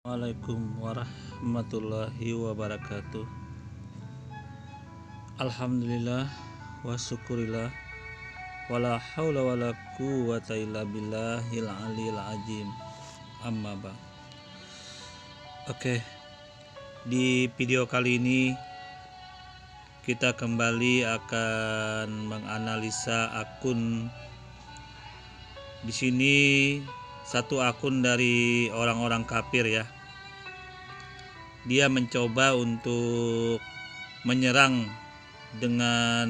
Assalamualaikum warahmatullahi wabarakatuh. Alhamdulillah wa syukurillah wala haula wala quwwata illa billahil aliyil azim. Amma ba. Oke. Di video kali ini kita kembali akan menganalisa akun di sini, satu akun dari orang-orang kafir ya. Dia mencoba untuk menyerang dengan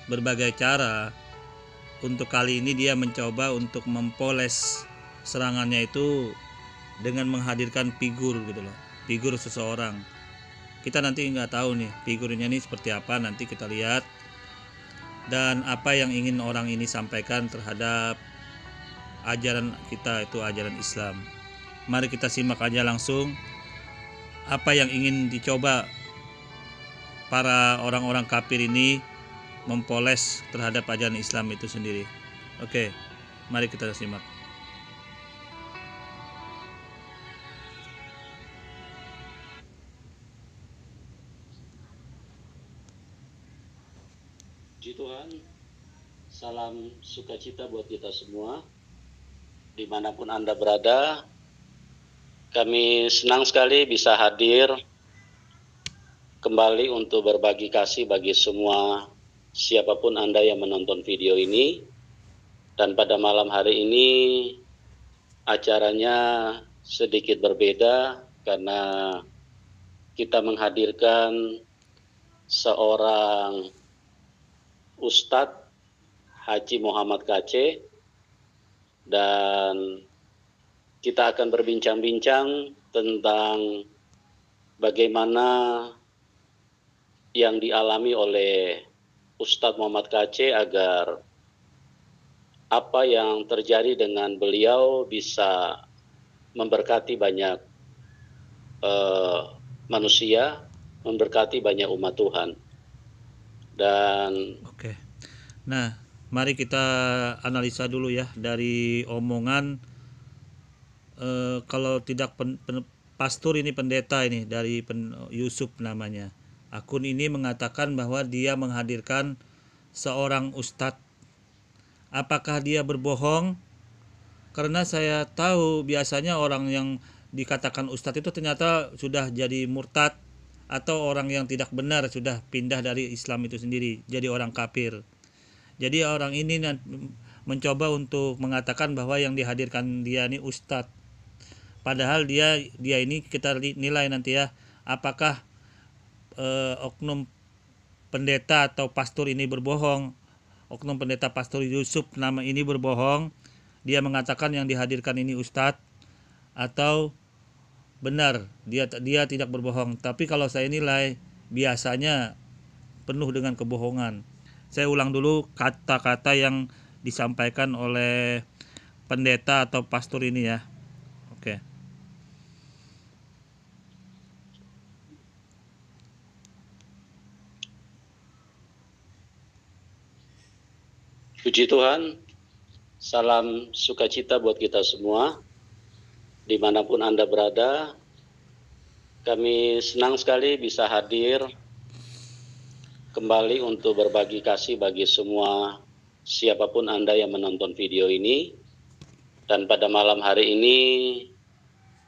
berbagai cara. Untuk kali ini dia mencoba untuk mempoles serangannya itu dengan menghadirkan figur gitu loh, figur seseorang. Kita nanti nggak tahu nih figurnya ini seperti apa, nanti kita lihat dan apa yang ingin orang ini sampaikan terhadap ajaran kita, itu ajaran Islam. Mari kita simak aja langsung apa yang ingin dicoba para orang-orang kafir ini mempoles terhadap ajaran Islam itu sendiri. Oke, mari kita simak. Puji Tuhan, salam sukacita buat kita semua, dimanapun Anda berada. Kami senang sekali bisa hadir kembali untuk berbagi kasih bagi semua siapapun Anda yang menonton video ini. Dan pada malam hari ini acaranya sedikit berbeda karena kita menghadirkan seorang Ustadz Haji Muhammad KC, dan kita akan berbincang-bincang tentang bagaimana yang dialami oleh Ustadz Muhammad KC agar apa yang terjadi dengan beliau bisa memberkati banyak manusia, memberkati banyak umat Tuhan. Dan Oke. Nah, mari kita analisa dulu ya dari omongan kalau tidak pastor ini, pendeta ini dari Yusuf namanya. Akun ini mengatakan bahwa dia menghadirkan seorang ustadz. Apakah dia berbohong? Karena saya tahu biasanya orang yang dikatakan ustadz itu ternyata sudah jadi murtad atau orang yang tidak benar, sudah pindah dari Islam itu sendiri, jadi orang kafir. Jadi orang ini mencoba untuk mengatakan bahwa yang dihadirkan dia ini ustadz. Padahal dia ini kita nilai nanti ya, apakah oknum pendeta atau pastor ini berbohong. Oknum pendeta pastor Yusuf nama ini berbohong. Dia mengatakan yang dihadirkan ini ustadz, atau benar dia tidak berbohong. Tapi kalau saya nilai biasanya penuh dengan kebohongan. Saya ulang dulu kata-kata yang disampaikan oleh pendeta atau pastor ini ya. Oke. puji Tuhan, salam sukacita buat kita semua, dimanapun Anda berada. Kami senang sekali bisa hadir kembali untuk berbagi kasih bagi semua siapapun Anda yang menonton video ini. Dan pada malam hari ini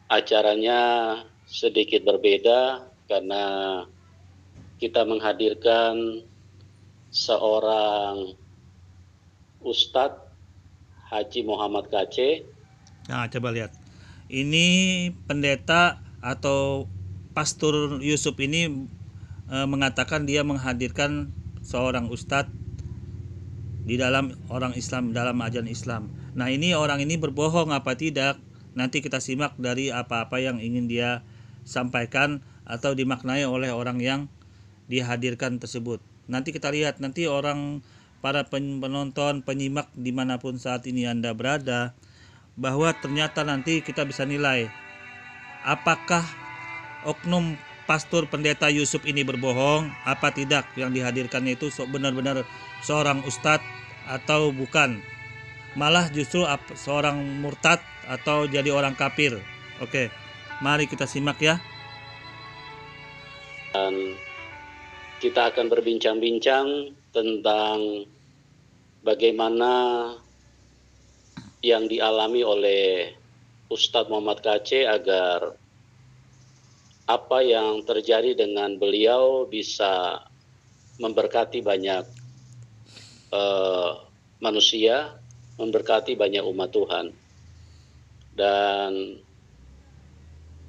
acaranya sedikit berbeda karena kita menghadirkan seorang Ustadz Haji Muhammad KC. Nah, coba lihat. Ini pendeta atau pastor Yusuf ini mengatakan dia menghadirkan seorang ustadz di dalam orang Islam, dalam ajaran Islam. Nah, ini orang ini berbohong apa tidak? Nanti kita simak dari apa-apa yang ingin dia sampaikan atau dimaknai oleh orang yang dihadirkan tersebut. Nanti kita lihat, nanti para penonton, penyimak dimanapun saat ini Anda berada, bahwa ternyata nanti kita bisa nilai apakah oknum pastor pendeta Yusuf ini berbohong apa tidak, yang dihadirkannya itu benar-benar seorang ustadz atau bukan, malah justru seorang murtad atau jadi orang kafir. Oke, Mari kita simak ya. Dan kita akan berbincang-bincang tentang bagaimana yang dialami oleh Ustadz Muhammad Kacé agar apa yang terjadi dengan beliau bisa memberkati banyak manusia, memberkati banyak umat Tuhan. Dan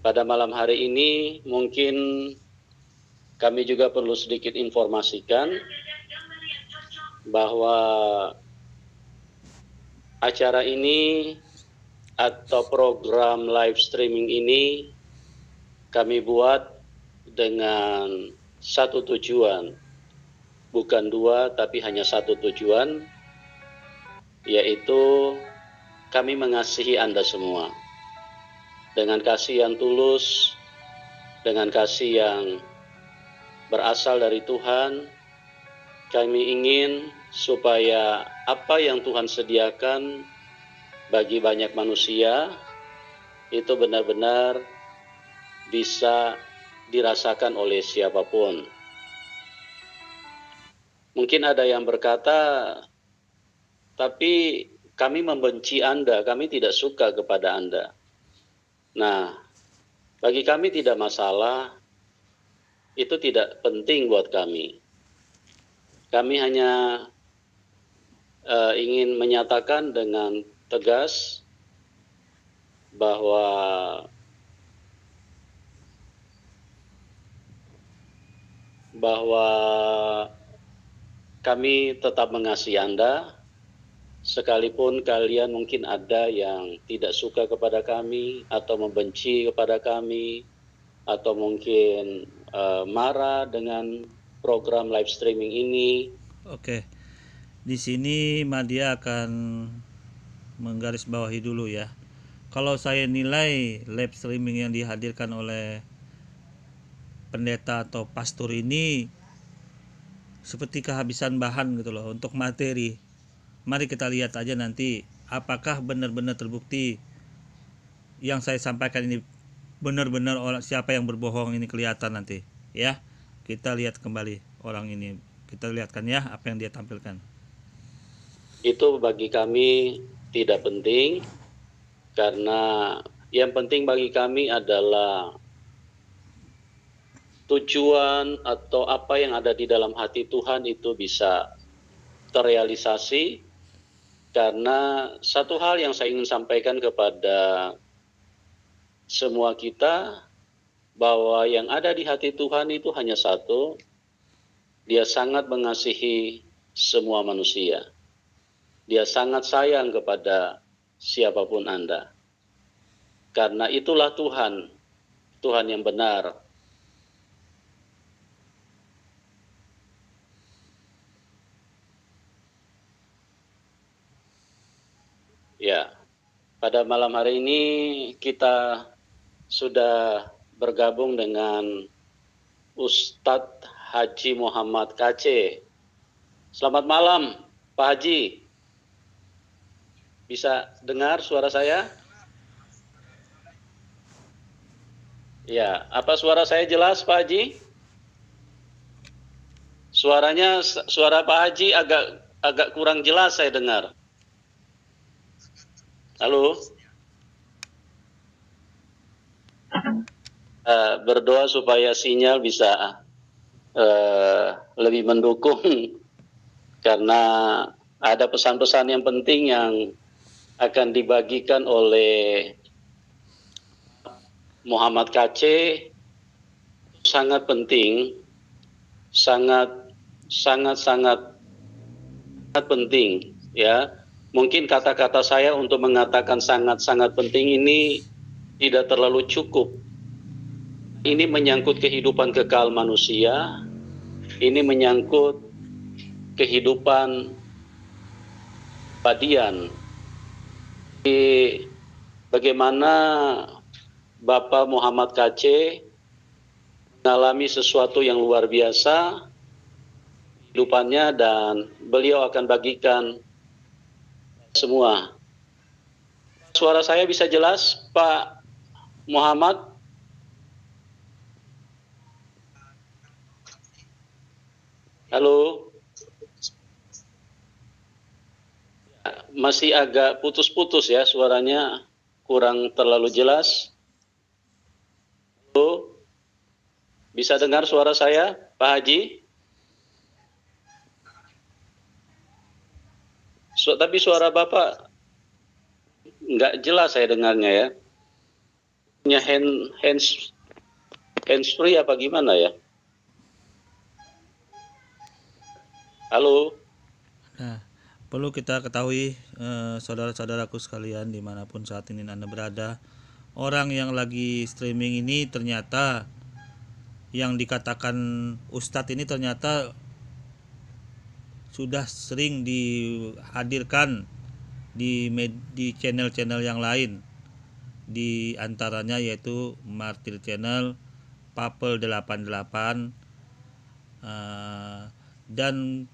pada malam hari ini mungkin kami juga perlu sedikit informasikan bahwa acara ini atau program live streaming ini kami buat dengan satu tujuan, bukan dua tapi hanya satu tujuan, yaitu kami mengasihi Anda semua dengan kasih yang tulus, dengan kasih yang berasal dari Tuhan. Kami ingin supaya apa yang Tuhan sediakan bagi banyak manusia itu benar-benar bisa dirasakan oleh siapapun. Mungkin ada yang berkata, tapi kami membenci Anda, kami tidak suka kepada Anda. Nah, bagi kami tidak masalah, itu tidak penting buat kami. Kami hanya ingin menyatakan dengan tegas bahwa kami tetap mengasihi Anda, sekalipun kalian mungkin ada yang tidak suka kepada kami, atau membenci kepada kami, atau mungkin marah dengan program live streaming ini. Oke, di sini Madia akan menggarisbawahi dulu ya. Kalau saya nilai live streaming yang dihadirkan oleh pendeta atau pastor ini seperti kehabisan bahan gitu loh untuk materi. Mari kita lihat aja nanti apakah benar-benar terbukti yang saya sampaikan ini benar-benar orang siapa yang berbohong ini kelihatan nanti ya. Kita lihat kembali orang ini, kita lihatkan ya apa yang dia tampilkan. Itu bagi kami tidak penting, karena yang penting bagi kami adalah tujuan atau apa yang ada di dalam hati Tuhan itu bisa terrealisasi. Karena satu hal yang saya ingin sampaikan kepada semua kita, bahwa yang ada di hati Tuhan itu hanya satu, Dia sangat mengasihi semua manusia. Dia sangat sayang kepada siapapun Anda. Karena itulah Tuhan, Tuhan yang benar. Ya, pada malam hari ini kita sudah bergabung dengan Ustadz Haji Muhammad Kacé. Selamat malam, Pak Haji. Bisa dengar suara saya? Ya, apa suara saya jelas, Pak Haji? Suara Pak Haji agak kurang jelas saya dengar. Halo? Berdoa supaya sinyal bisa lebih mendukung, karena ada pesan-pesan yang penting yang akan dibagikan oleh Muhammad Kacé. Sangat penting, sangat penting ya. Mungkin kata-kata saya untuk mengatakan sangat-sangat penting ini tidak terlalu cukup. Ini menyangkut kehidupan kekal manusia, ini menyangkut kehidupan abadian. Bagaimana Bapak Muhammad Kacé mengalami sesuatu yang luar biasa kehidupannya, dan beliau akan bagikan semua. Suara saya bisa jelas, Pak Muhammad? Halo, masih agak putus-putus ya, suaranya kurang terlalu jelas. Halo, bisa dengar suara saya, Pak Haji? Tapi suara Bapak nggak jelas saya dengarnya ya. Punya hands free apa gimana ya? Halo. Nah, perlu kita ketahui saudara-saudaraku sekalian dimanapun saat ini Anda berada, orang yang lagi streaming ini ternyata yang dikatakan Ustadz ini ternyata sudah sering dihadirkan di channel-channel yang lain, di antaranya yaitu Martir Channel, Papel 88, dan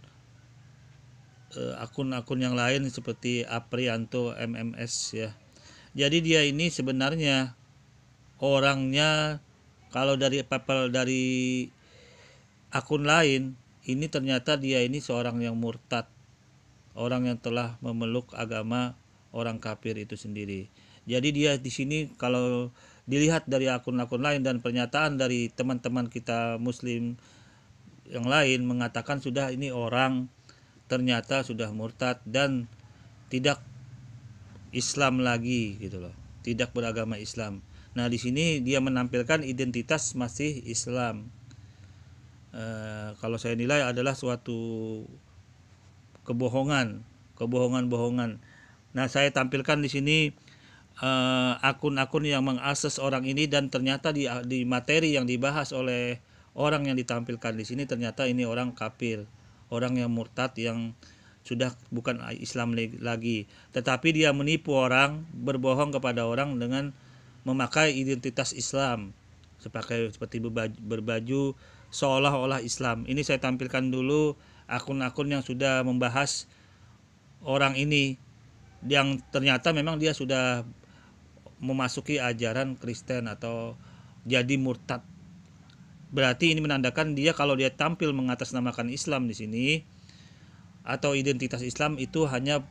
akun-akun yang lain seperti Aprianto MMS ya. Jadi dia ini sebenarnya orangnya, kalau dari Papel, dari akun lain, ini ternyata dia ini seorang yang murtad, orang yang telah memeluk agama orang kafir itu sendiri. Jadi dia di sini kalau dilihat dari akun-akun lain dan pernyataan dari teman-teman kita muslim yang lain mengatakan sudah ini orang ternyata sudah murtad dan tidak Islam lagi gitu loh, tidak beragama Islam. Nah di sini dia menampilkan identitas masih Islam. Kalau saya nilai adalah suatu kebohongan. Nah saya tampilkan di sini akun-akun yang mengakses orang ini dan ternyata di materi yang dibahas oleh orang yang ditampilkan di sini ternyata ini orang kafir, orang yang murtad, yang sudah bukan Islam lagi, tetapi dia menipu orang, berbohong kepada orang dengan memakai identitas Islam, seperti berbaju seolah-olah Islam. Ini saya tampilkan dulu akun-akun yang sudah membahas orang ini, yang ternyata memang dia sudah memasuki ajaran Kristen atau jadi murtad. Berarti ini menandakan dia kalau dia tampil mengatasnamakan Islam di sini atau identitas Islam itu hanya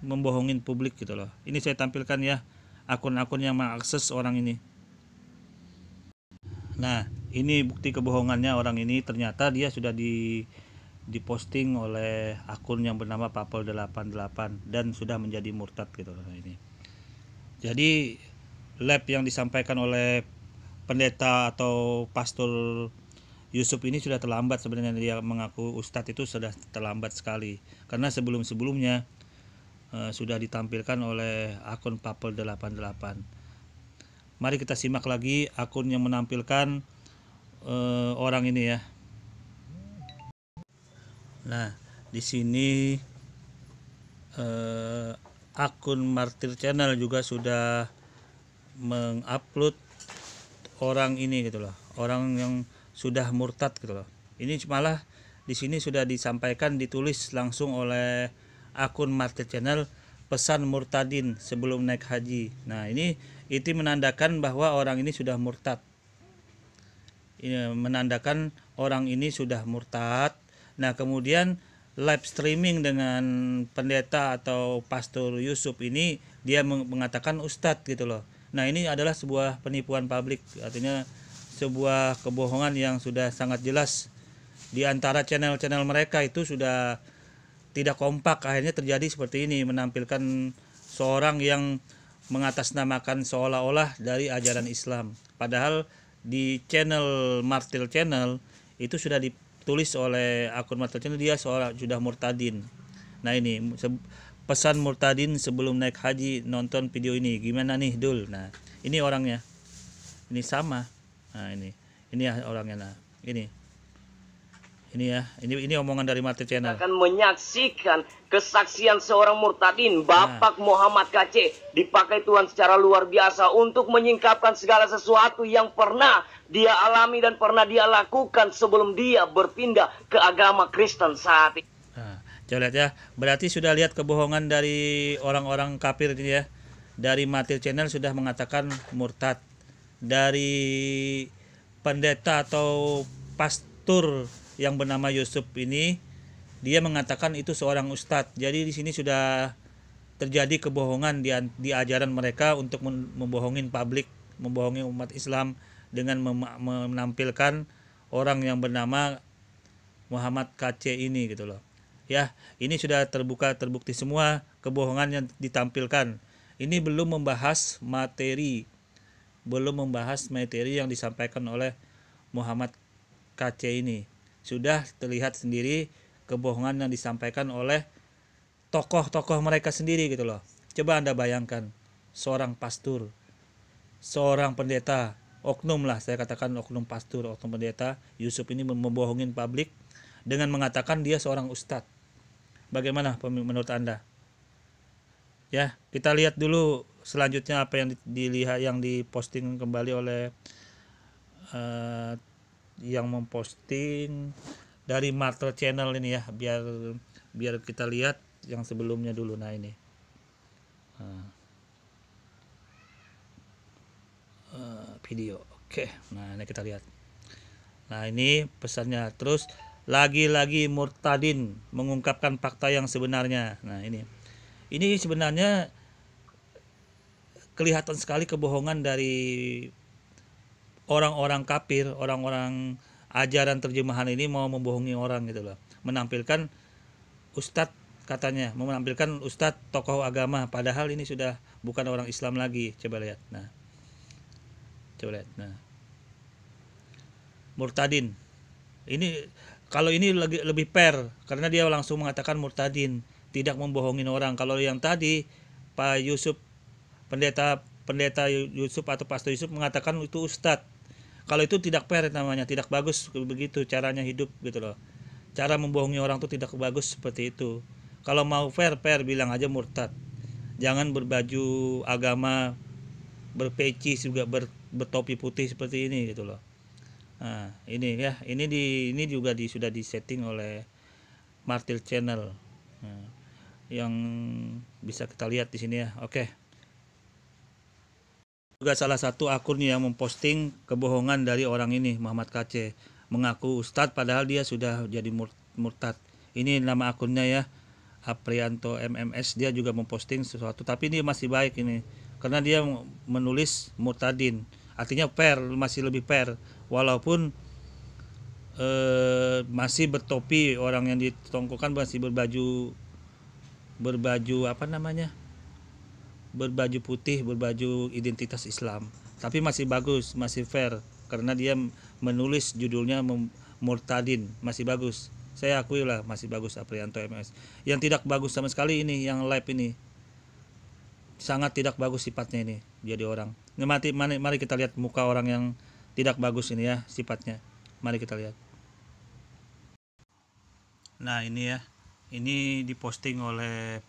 membohongin publik gitu loh. Ini saya tampilkan ya akun-akun yang mengakses orang ini. Nah, ini bukti kebohongannya orang ini, ternyata dia sudah diposting oleh akun yang bernama Papel 88 dan sudah menjadi murtad gitu loh ini. Jadi lab yang disampaikan oleh pendeta atau pastor Yusuf ini sudah terlambat sebenarnya. Dia mengaku ustadz itu sudah terlambat sekali, karena sebelum-sebelumnya sudah ditampilkan oleh akun Papel 88. Mari kita simak lagi akun yang menampilkan orang ini ya. Nah, di sini akun Martir Channel juga sudah mengupload orang ini gitu loh, orang yang sudah murtad gitu loh. Ini malah di sini sudah disampaikan, ditulis langsung oleh akun Martir Channel, pesan murtadin sebelum naik haji. Nah ini itu menandakan bahwa orang ini sudah murtad. Ini menandakan orang ini sudah murtad. Nah kemudian live streaming dengan pendeta atau pastor Yusuf ini dia mengatakan ustadz gitu loh. Nah ini adalah sebuah penipuan publik, artinya sebuah kebohongan yang sudah sangat jelas. Di antara channel-channel mereka itu sudah tidak kompak, akhirnya terjadi seperti ini, menampilkan seorang yang mengatasnamakan seolah-olah dari ajaran Islam. Padahal di channel Martir Channel itu sudah ditulis oleh akun Martir Channel dia sudah murtadin. Nah ini pesan murtadin sebelum naik haji, nonton video ini gimana nih Dul. Nah ini orangnya, ini sama. Nah ini ya orangnya. Nah ini ya, ini omongan dari Martir Channel. Akan menyaksikan kesaksian seorang murtadin, Bapak Muhammad KC, dipakai Tuhan secara luar biasa untuk menyingkapkan segala sesuatu yang pernah dia alami dan pernah dia lakukan sebelum dia berpindah ke agama Kristen saat ini. Nah, coba lihat ya, berarti sudah lihat kebohongan dari orang-orang kafir ini ya. Dari Martir Channel sudah mengatakan murtad, dari pendeta atau pastor yang bernama Yusuf ini, dia mengatakan itu seorang ustadz. Jadi di sini sudah terjadi kebohongan di ajaran mereka untuk membohongin publik, membohongi umat Islam dengan menampilkan orang yang bernama Muhammad KC ini gitu loh. Ya, ini sudah terbukti semua kebohongan yang ditampilkan. Ini belum membahas materi yang disampaikan oleh Muhammad KC ini. Sudah terlihat sendiri kebohongan yang disampaikan oleh tokoh-tokoh mereka sendiri gitu loh. Coba Anda bayangkan, seorang pastor, seorang pendeta, oknum lah, saya katakan oknum pastor, oknum pendeta, Yusuf ini membohongin publik dengan mengatakan dia seorang ustadz. Bagaimana menurut Anda? Ya, kita lihat dulu selanjutnya apa yang dilihat, yang diposting kembali oleh yang memposting dari Martel Channel ini ya, biar kita lihat yang sebelumnya dulu. Nah ini video. Oke, nah ini kita lihat. Nah ini pesannya. Terus lagi-lagi murtadin mengungkapkan fakta yang sebenarnya. Nah ini sebenarnya kelihatan sekali kebohongan dari orang-orang kafir, orang-orang ajaran terjemahan ini mau membohongi orang gitu loh. Menampilkan ustadz, katanya menampilkan ustadz tokoh agama, padahal ini sudah bukan orang Islam lagi. Coba lihat. Nah. Murtadin. Ini kalau ini lebih fair karena dia langsung mengatakan murtadin, tidak membohongin orang. Kalau yang tadi Pak Yusuf, pendeta Yusuf atau Pastor Yusuf mengatakan itu ustadz. Kalau itu tidak fair namanya, tidak bagus begitu caranya hidup gitu loh. Cara membohongi orang itu tidak bagus seperti itu. Kalau mau fair bilang aja murtad. Jangan berbaju agama, berpeci juga, bertopi putih seperti ini gitu loh. Nah, ini ya, ini juga sudah disetting oleh Martel Channel. Nah, yang bisa kita lihat di sini ya. Oke. Juga salah satu akun yang memposting kebohongan dari orang ini, Muhammad KC, mengaku ustadz padahal dia sudah jadi murtad. Ini nama akunnya ya, Aprianto MMS. Dia juga memposting sesuatu, tapi ini masih baik ini karena dia menulis murtadin, artinya fair, masih lebih fair, walaupun masih bertopi, orang yang ditongkokan masih berbaju apa namanya, berbaju putih, berbaju identitas Islam, tapi masih bagus, masih fair karena dia menulis judulnya murtadin, masih bagus. Saya akui lah masih bagus Aprianto MS. Yang tidak bagus sama sekali ini yang live ini, sangat tidak bagus sifatnya ini jadi orang. Mari kita lihat muka orang yang tidak bagus ini ya sifatnya. Mari kita lihat. Nah ini ya, ini diposting oleh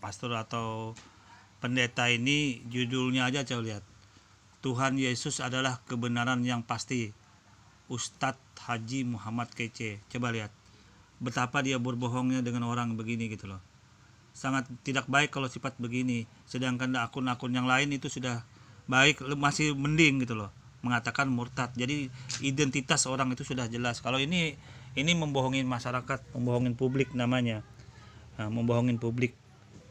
pastor atau pendeta ini, judulnya aja coba lihat. Tuhan Yesus adalah kebenaran yang pasti. Ustadz Haji Muhammad KC. Coba lihat betapa dia berbohongnya dengan orang begini gitu loh. Sangat tidak baik kalau sifat begini. Sedangkan akun-akun yang lain itu sudah baik, masih mending gitu loh, mengatakan murtad. Jadi identitas orang itu sudah jelas. Kalau ini membohongin masyarakat, membohongin publik namanya. Nah, membohongin publik.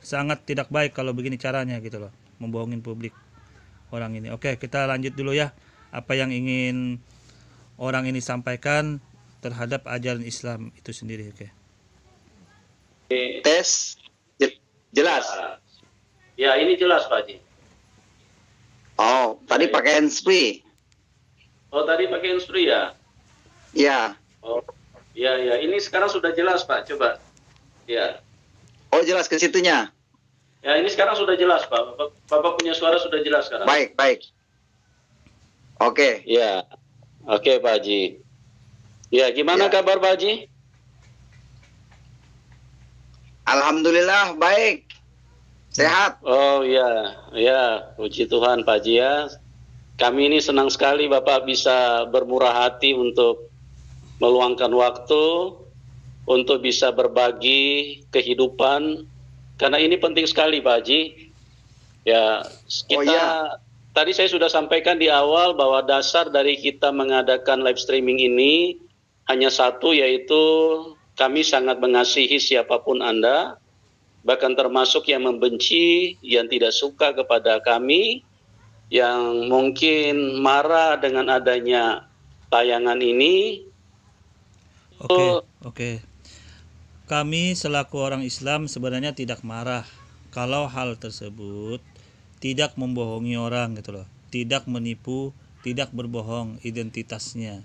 Sangat tidak baik kalau begini caranya gitu loh, membohongin publik orang ini. Oke, kita lanjut dulu ya. Apa yang ingin orang ini sampaikan terhadap ajaran Islam itu sendiri. Oke. Tes jelas. Ya, ini jelas Pak Haji. Oh, tadi pakai handsfree. Oh, tadi pakai handsfree ya? Ya. Oh, ya. Ini sekarang sudah jelas Pak. Coba. Ya. Oh, jelas ke situnya. Ya, ini sekarang sudah jelas Pak. Bapak punya suara sudah jelas sekarang. Baik. Oke. Ya. Oke Pak Haji. Ya, gimana kabar Pak Haji? Alhamdulillah baik. Sehat. Oh ya, puji Tuhan Pak Haji ya. Kami ini senang sekali Bapak bisa bermurah hati untuk meluangkan waktu untuk bisa berbagi kehidupan, karena ini penting sekali Pak Haji. Ya, tadi saya sudah sampaikan di awal bahwa dasar dari kita mengadakan live streaming ini hanya satu, yaitu kami sangat mengasihi siapapun Anda, bahkan termasuk yang membenci, yang tidak suka kepada kami, yang mungkin marah dengan adanya tayangan ini. Oke. Kami selaku orang Islam sebenarnya tidak marah kalau hal tersebut tidak membohongi orang gitu loh, tidak menipu, tidak berbohong identitasnya.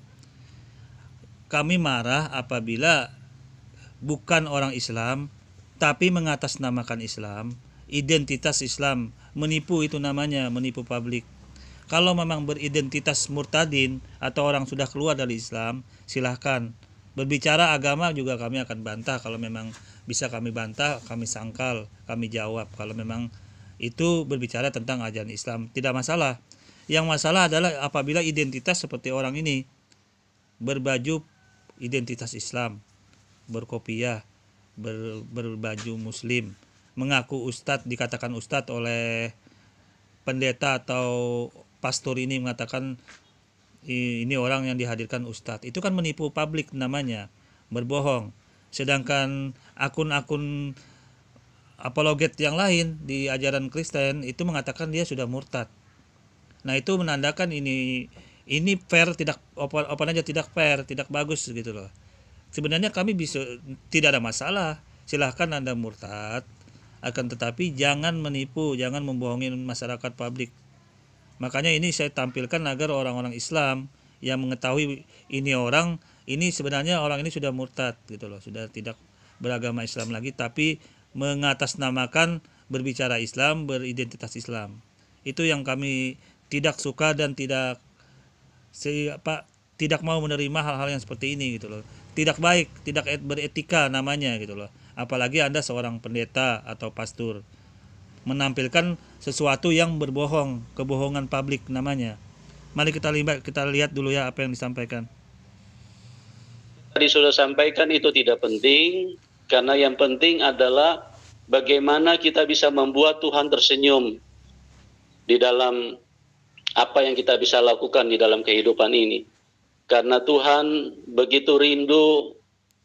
Kami marah apabila bukan orang Islam tapi mengatasnamakan Islam, identitas Islam, menipu, itu namanya menipu publik. Kalau memang beridentitas murtadin atau orang sudah keluar dari Islam, silahkan berbicara agama juga kami akan bantah. Kalau memang bisa kami bantah, kami sangkal, kami jawab. Kalau memang itu berbicara tentang ajaran Islam, tidak masalah. Yang masalah adalah apabila identitas seperti orang ini berbaju identitas Islam, berkopiah, berbaju muslim, mengaku ustadz, dikatakan ustadz oleh pendeta atau pastor ini, mengatakan ini orang yang dihadirkan ustadz. Itu kan menipu publik namanya, berbohong. Sedangkan akun-akun apologet yang lain di ajaran Kristen itu mengatakan dia sudah murtad. Nah, itu menandakan ini fair, tidak open aja, tidak fair, tidak bagus gitu loh. Sebenarnya kami bisa, tidak ada masalah, silahkan Anda murtad, akan tetapi jangan menipu, jangan membohongi masyarakat publik. Makanya ini saya tampilkan agar orang-orang Islam yang mengetahui ini sebenarnya orang ini sudah murtad gitu loh, sudah tidak beragama Islam lagi, tapi mengatasnamakan berbicara Islam, beridentitas Islam. Itu yang kami tidak suka dan tidak mau menerima hal-hal yang seperti ini gitu loh. Tidak baik, tidak beretika namanya gitu loh. Apalagi Anda seorang pendeta atau pastor menampilkan sesuatu yang berbohong, kebohongan publik namanya. Mari kita lihat dulu ya apa yang disampaikan. Tadi sudah sampaikan itu tidak penting, karena yang penting adalah bagaimana kita bisa membuat Tuhan tersenyum di dalam apa yang kita bisa lakukan di dalam kehidupan ini. Karena Tuhan begitu rindu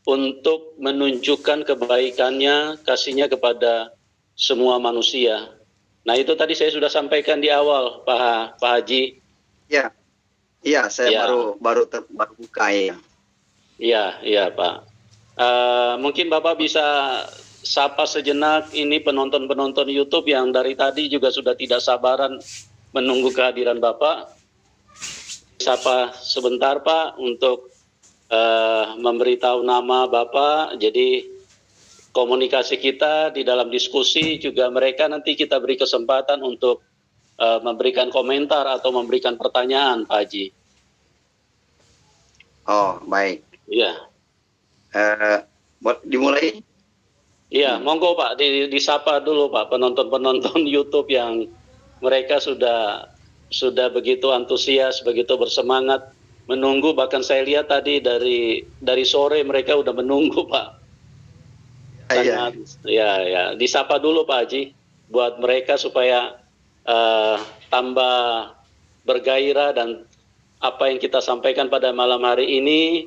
untuk menunjukkan kebaikannya, kasihnya kepada semua manusia. Nah, itu tadi saya sudah sampaikan di awal, Pak Haji. Iya, saya baru buka ya. Iya, Pak. Mungkin Bapak bisa sapa sejenak ini penonton-penonton YouTube yang dari tadi juga sudah tidak sabaran menunggu kehadiran Bapak. Sapa sebentar Pak untuk memberitahu nama Bapak. Jadi komunikasi kita di dalam diskusi juga mereka nanti kita beri kesempatan untuk memberikan komentar atau memberikan pertanyaan, Pak Haji. Oh, baik. Iya. Dimulai? Iya, monggo Pak, disapa dulu Pak penonton-penonton YouTube yang mereka sudah begitu antusias, begitu bersemangat menunggu. Bahkan saya lihat tadi dari sore mereka udah menunggu Pak. Sangat, ya, disapa dulu Pak Haji buat mereka supaya tambah bergairah, dan apa yang kita sampaikan pada malam hari ini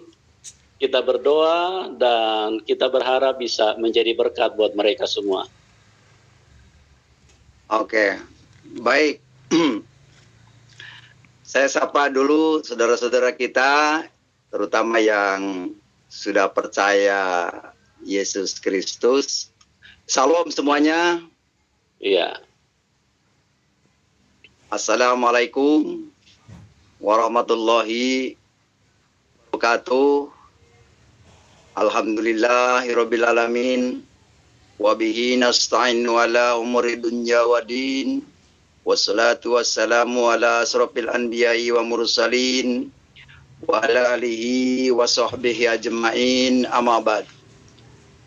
kita berdoa dan kita berharap bisa menjadi berkat buat mereka semua. Oke, baik. Saya sapa dulu saudara-saudara kita, terutama yang sudah percaya Yesus Kristus. Salam semuanya. Iya. Assalamualaikum warahmatullahi wabarakatuh. Alhamdulillahirabbil alamin. Wa bihi nasta'inu ala umuri dunya waddin. Wassalatu wassalamu ala asrofil anbiya'i wa mursalin wa ala alihi wa sahbihi ajma'in, amma ba'd.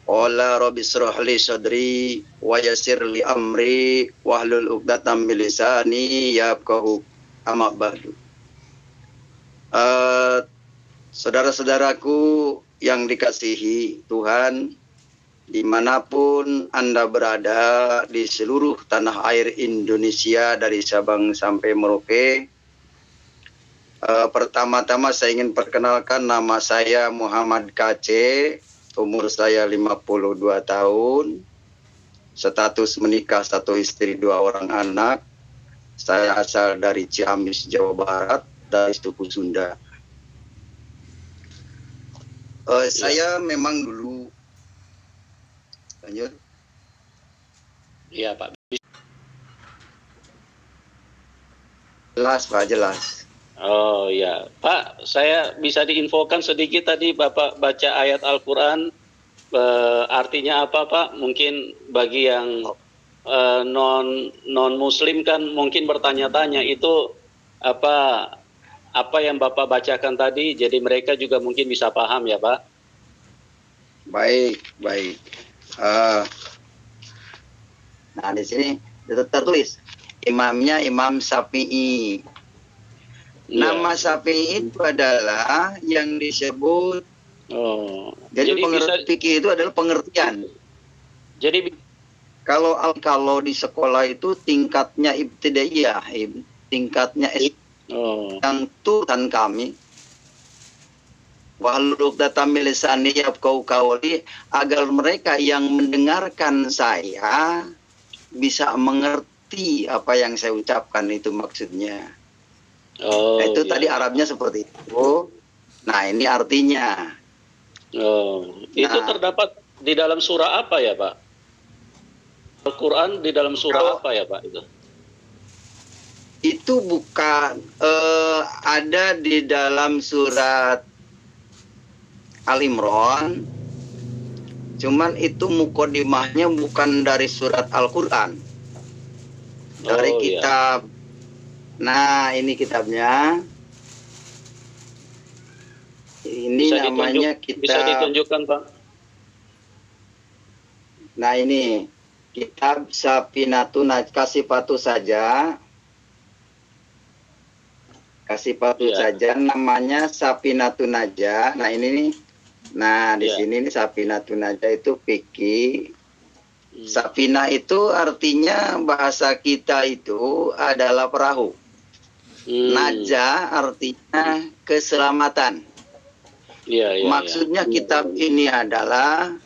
Qala rabbi shrah li sadri wa yassir li amri wahlul 'uqdatam min lisani yafqahu, amma ba'du. Saudara-saudaraku yang dikasihi Tuhan, dimanapun Anda berada di seluruh tanah air Indonesia dari Sabang sampai Merauke, Pertama-tama saya ingin perkenalkan, nama saya Muhammad KC, umur saya 52 tahun, status menikah, 1 istri 2 orang anak. Saya asal dari Ciamis, Jawa Barat, dari suku Sunda. Saya memang dulu, lanjut. Iya Pak. Jelas Pak, jelas. Oh ya, Pak, saya bisa diinfokan sedikit tadi Bapak baca ayat Al-Quran, artinya apa Pak? Mungkin bagi yang non Muslim kan mungkin bertanya-tanya itu apa yang Bapak bacakan tadi, jadi mereka juga mungkin bisa paham ya Pak. Baik, baik. Nah di sini tertulis imamnya Imam Syafi'i. Nama Syafi'i itu adalah yang disebut. Jadi pengertian fikih itu adalah pengertian. Jadi kalau di sekolah itu tingkatnya ibtidaiyah, tingkatnya yang turutan kami. Wahlul datamil lisani yafqahu qawli, agar mereka yang mendengarkan saya bisa mengerti apa yang saya ucapkan, itu maksudnya. Nah, itu tadi Arabnya seperti itu. Nah, ini artinya. Itu terdapat di dalam surah apa ya, Pak? Al-Quran di dalam surah apa ya, Pak? Itu bukan ada di dalam surat Al-Imran. Cuman itu mukodimahnya bukan dari surat Al-Quran. Dari kitab. Nah, ini kitabnya. Ini bisa namanya kitab. Bisa ditunjukkan, Pak? Nah, ini kitab Safinatun Kasifatu saja. Kasifatu saja, namanya Safinatun Najah. Nah, ini nih. Nah, di sini nih Safinatun Najah itu fikih. Safinah itu artinya bahasa kita itu adalah perahu. Najah artinya keselamatan. Maksudnya kitab ini adalah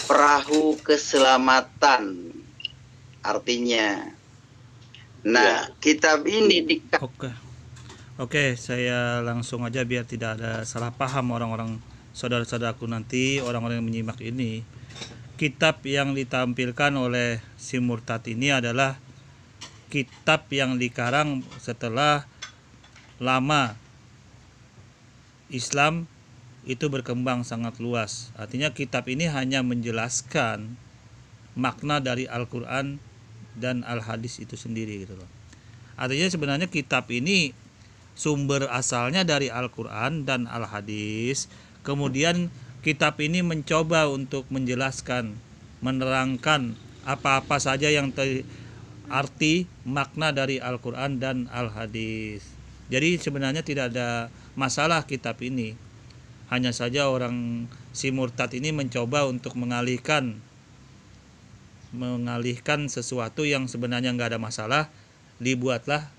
perahu keselamatan artinya. Nah, kitab ini Oke, saya langsung aja biar tidak ada salah paham orang-orang saudara-saudaraku nanti, orang-orang yang menyimak ini. Kitab yang ditampilkan oleh si murtad ini adalah kitab yang dikarang setelah lama Islam itu berkembang sangat luas. Artinya kitab ini hanya menjelaskan makna dari Al-Quran dan Al-Hadis itu sendiri gitu loh. Artinya sebenarnya kitab ini sumber asalnya dari Al-Quran dan Al-Hadis. Kemudian kitab ini mencoba untuk menjelaskan, menerangkan apa-apa saja yang arti makna dari Al-Quran dan Al-Hadis. Jadi sebenarnya tidak ada masalah kitab ini. Hanya saja orang si murtad ini mencoba untuk mengalihkan sesuatu yang sebenarnya nggak ada masalah, dibuatlah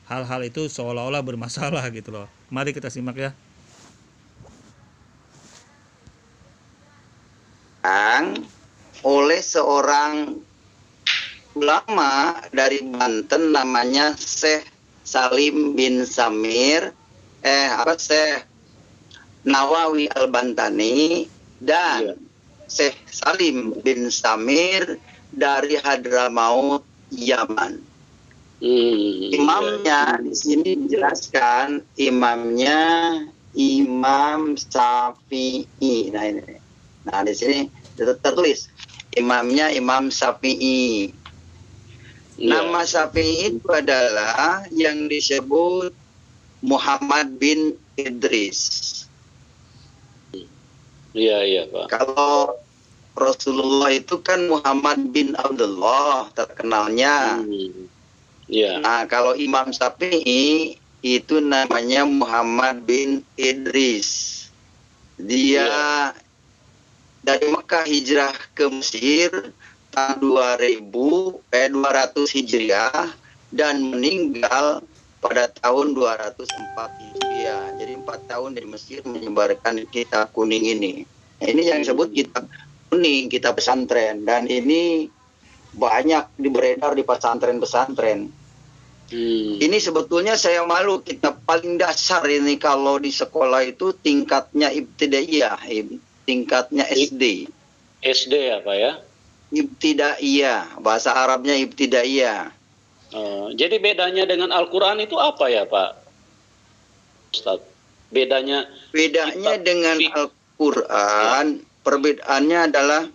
hal-hal itu seolah-olah bermasalah gitu loh. Mari kita simak ya. Oleh seorang ulama dari Banten namanya Syekh Salim bin Samir, Syekh Nawawi Al-Bantani dan Syekh Salim bin Samir dari Hadramaut, Yaman. Imamnya di sini dijelaskan imamnya Imam Syafi'i. Nah, di sini tertulis imamnya Imam Syafi'i. Nama Syafi'i itu adalah yang disebut Muhammad bin Idris. Iya, Pak. Kalau Rasulullah itu kan Muhammad bin Abdullah terkenalnya. Nah, kalau Imam Syafi'i itu namanya Muhammad bin Idris. Dia dari Mekah hijrah ke Mesir tahun 200 Hijriah dan meninggal pada tahun 204 Hijriah. Jadi 4 tahun di Mesir menyebarkan kitab kuning ini. Nah, ini yang disebut kitab kuning, kitab pesantren, dan ini banyak beredar di pesantren-pesantren. Ini sebetulnya saya malu, kitab paling dasar ini kalau di sekolah itu tingkatnya ibtidaiyah, tingkatnya SD. SD apa ya? Ibtidaiyah, bahasa Arabnya ibtidaiyah. Jadi bedanya dengan Al-Quran itu apa ya Pak Ustaz? Bedanya dengan Al-Quran, perbedaannya adalah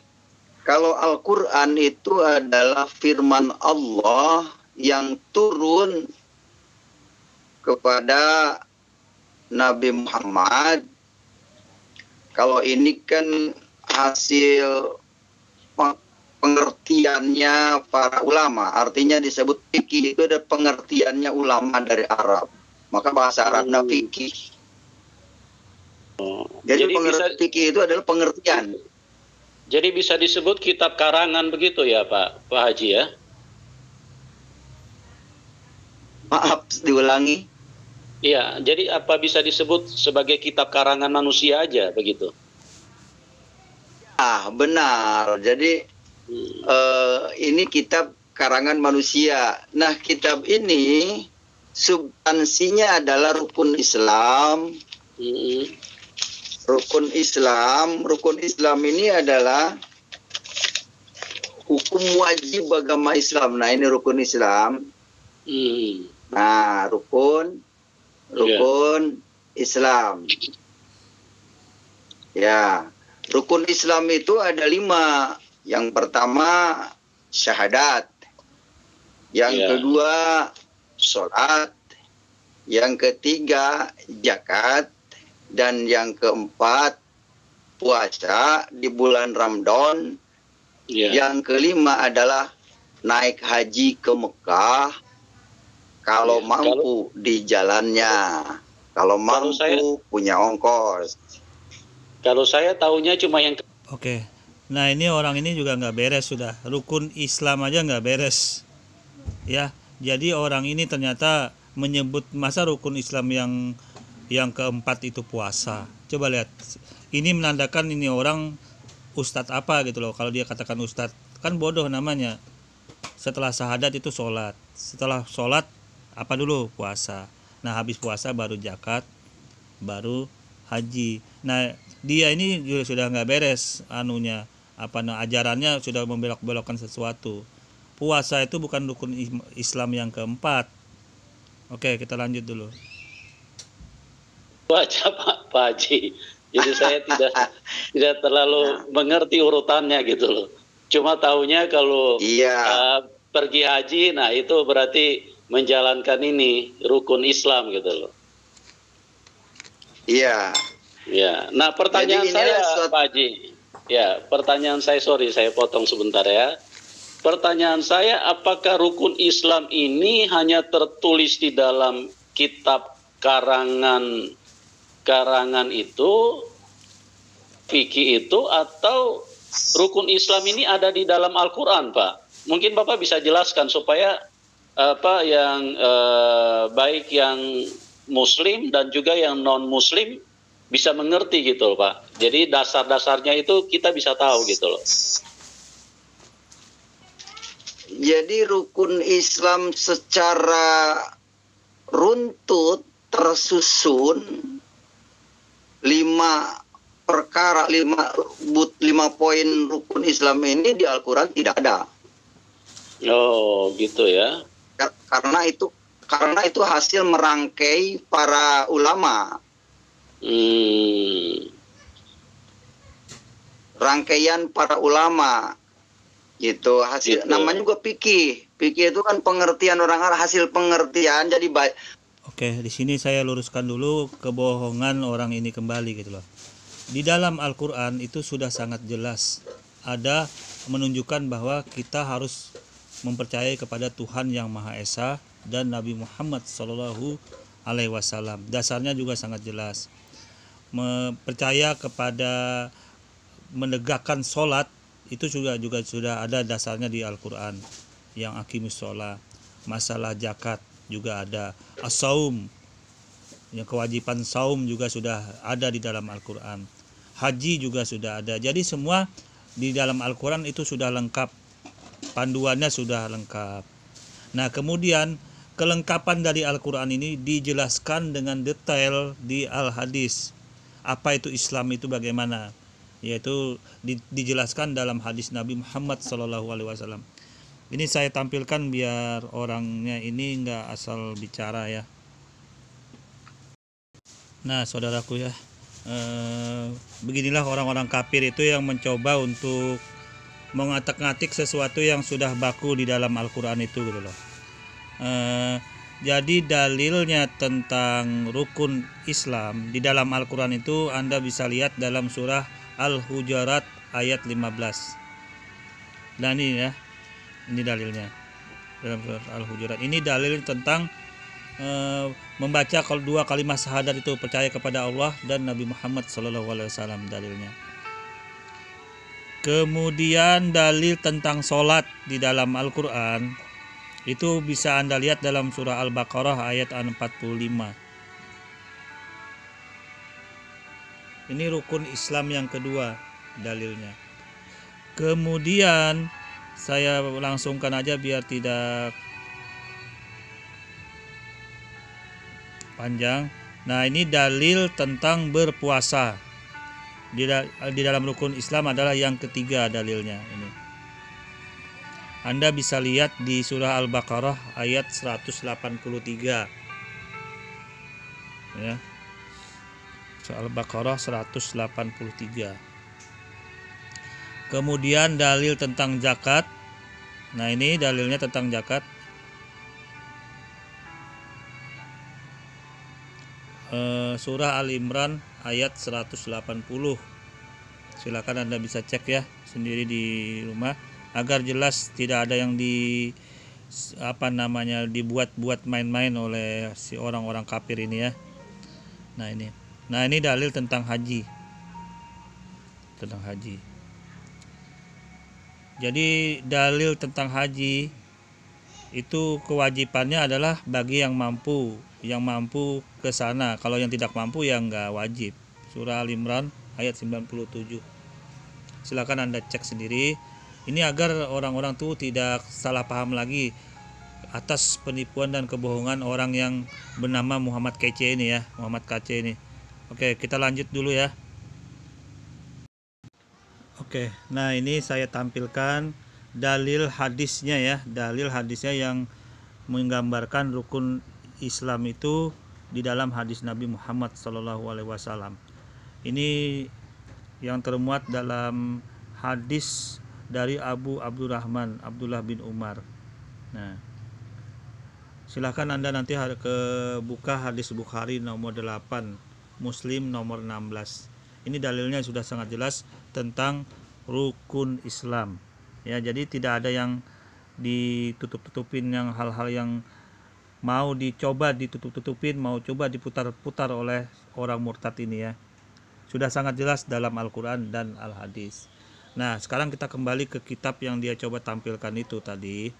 kalau Al-Quran itu adalah firman Allah yang turun kepada Nabi Muhammad. Kalau ini kan hasil pengertiannya para ulama, artinya disebut fikih itu ada pengertiannya ulama dari Arab, maka bahasa Arabnya fikih. Jadi fikih itu adalah pengertian. Jadi bisa disebut kitab karangan begitu ya Pak Haji ya? Maaf, diulangi. Iya, jadi apa bisa disebut sebagai kitab karangan manusia aja begitu? Benar. Jadi ini kitab karangan manusia. Nah, kitab ini substansinya adalah rukun Islam. Rukun Islam ini adalah hukum wajib agama Islam. Nah, ini rukun Islam. Nah, rukun Islam. Ya, rukun Islam itu ada 5. Yang pertama syahadat, yang kedua sholat, yang ketiga zakat, dan yang keempat puasa di bulan Ramadan. Yang kelima adalah naik haji ke Mekah kalau mampu di jalannya, kalau mampu punya ongkos. Kalau saya tahunya cuma yang Oke. Nah, ini orang ini juga nggak beres sudah. Rukun Islam aja nggak beres. Ya, jadi orang ini ternyata menyebut masa rukun Islam yang keempat itu puasa. Coba lihat. Ini menandakan ini orang ustadz apa gitu loh. Kalau dia katakan ustadz, kan bodoh namanya. Setelah syahadat itu sholat. Setelah sholat apa dulu? Puasa. Nah, habis puasa baru zakat, baru haji. Nah, dia ini juga sudah nggak beres anunya. Ajarannya sudah membelok-belokkan sesuatu. Puasa itu bukan rukun Islam yang keempat. Oke, kita lanjut dulu. Baca Pak Haji. Jadi saya tidak terlalu mengerti urutannya gitu loh. Cuma tahunya kalau pergi haji, nah itu berarti menjalankan ini rukun Islam gitu loh. Iya. Ya. Nah, pertanyaan saya Pak Haji. Ya, pertanyaan saya, sorry saya potong sebentar ya. Pertanyaan saya, apakah rukun Islam ini hanya tertulis di dalam kitab karangan itu, fikih itu, atau rukun Islam ini ada di dalam Al-Quran, Pak? Mungkin Bapak bisa jelaskan supaya baik yang Muslim dan juga yang non-Muslim bisa mengerti gitu loh Pak. Jadi dasar-dasarnya itu kita bisa tahu gitu loh. Jadi rukun Islam secara runtut tersusun 5 perkara, 5 poin rukun Islam ini di Al-Quran tidak ada. Oh gitu ya. Karena itu hasil merangkai para ulama. Rangkaian para ulama gitu, hasil gitu. Namanya juga fikih itu kan pengertian orang Arab, hasil pengertian. Jadi baik. Oke, di sini saya luruskan dulu kebohongan orang ini kembali gitu loh. Di dalam Al-Quran itu sudah sangat jelas ada menunjukkan bahwa kita harus mempercayai kepada Tuhan yang Maha Esa dan Nabi Muhammad SAW. Dasarnya juga sangat jelas. Percaya kepada menegakkan sholat itu juga sudah ada dasarnya di Al-Quran yang aqimus sholat. Masalah zakat juga ada. As-saum, yang kewajiban saum juga sudah ada di dalam Al-Quran. Haji juga sudah ada. Jadi semua di dalam Al-Quran itu sudah lengkap, panduannya sudah lengkap. Nah kemudian kelengkapan dari Al-Quran ini dijelaskan dengan detail di Al-Hadis. Apa itu Islam itu bagaimana? Yaitu dijelaskan dalam hadis Nabi Muhammad SAW. Ini saya tampilkan biar orangnya ini nggak asal bicara ya. Nah saudaraku ya, beginilah orang-orang kafir itu yang mencoba untuk mengatik-ngatik sesuatu yang sudah baku di dalam Al-Quran itu gitu loh. Jadi dalilnya tentang rukun Islam di dalam Al-Quran itu Anda bisa lihat dalam surah Al-Hujurat ayat 15. Nah ini ya, ini dalilnya dalam surah Al-Hujurat. Ini dalil tentang membaca dua kalimat syahadat itu, percaya kepada Allah dan Nabi Muhammad SAW, dalilnya. Kemudian dalil tentang sholat di dalam Al-Quran itu bisa Anda lihat dalam surah Al-Baqarah ayat 45. Ini rukun Islam yang kedua dalilnya. Kemudian saya langsungkan aja biar tidak panjang. Nah ini dalil tentang berpuasa di dalam rukun Islam adalah yang ketiga dalilnya ini. Anda bisa lihat di surah Al-Baqarah ayat 183 ya. Surah Al-Baqarah 183. Kemudian dalil tentang zakat. Nah ini dalilnya tentang zakat. Surah Al-Imran ayat 180. Silakan Anda bisa cek ya sendiri di rumah agar jelas, tidak ada yang dibuat-buat main-main oleh si orang-orang kafir ini ya. Nah ini dalil tentang haji. Jadi dalil tentang haji itu kewajibannya adalah bagi yang mampu ke sana. Kalau yang tidak mampu ya nggak wajib. Surah Al-Imran ayat 97. Silakan Anda cek sendiri. Ini agar orang-orang tuh tidak salah paham lagi atas penipuan dan kebohongan orang yang bernama Muhammad KC ini ya, Muhammad KC ini. Oke, kita lanjut dulu ya. Oke, nah ini saya tampilkan dalil hadisnya ya, dalil hadisnya yang menggambarkan rukun Islam itu di dalam hadis Nabi Muhammad SAW. Ini yang termuat dalam hadis dari Abu Abdurrahman Abdullah bin Umar. Nah, silahkan Anda nanti buka hadis Bukhari nomor 8, Muslim nomor 16. Ini dalilnya sudah sangat jelas tentang rukun Islam. Ya, jadi tidak ada yang ditutup-tutupin, yang hal-hal yang mau dicoba ditutup-tutupin, mau coba diputar-putar oleh orang murtad ini ya. Sudah sangat jelas dalam Al-Quran dan Al-Hadis. Nah sekarang kita kembali ke kitab yang dia coba tampilkan itu tadi.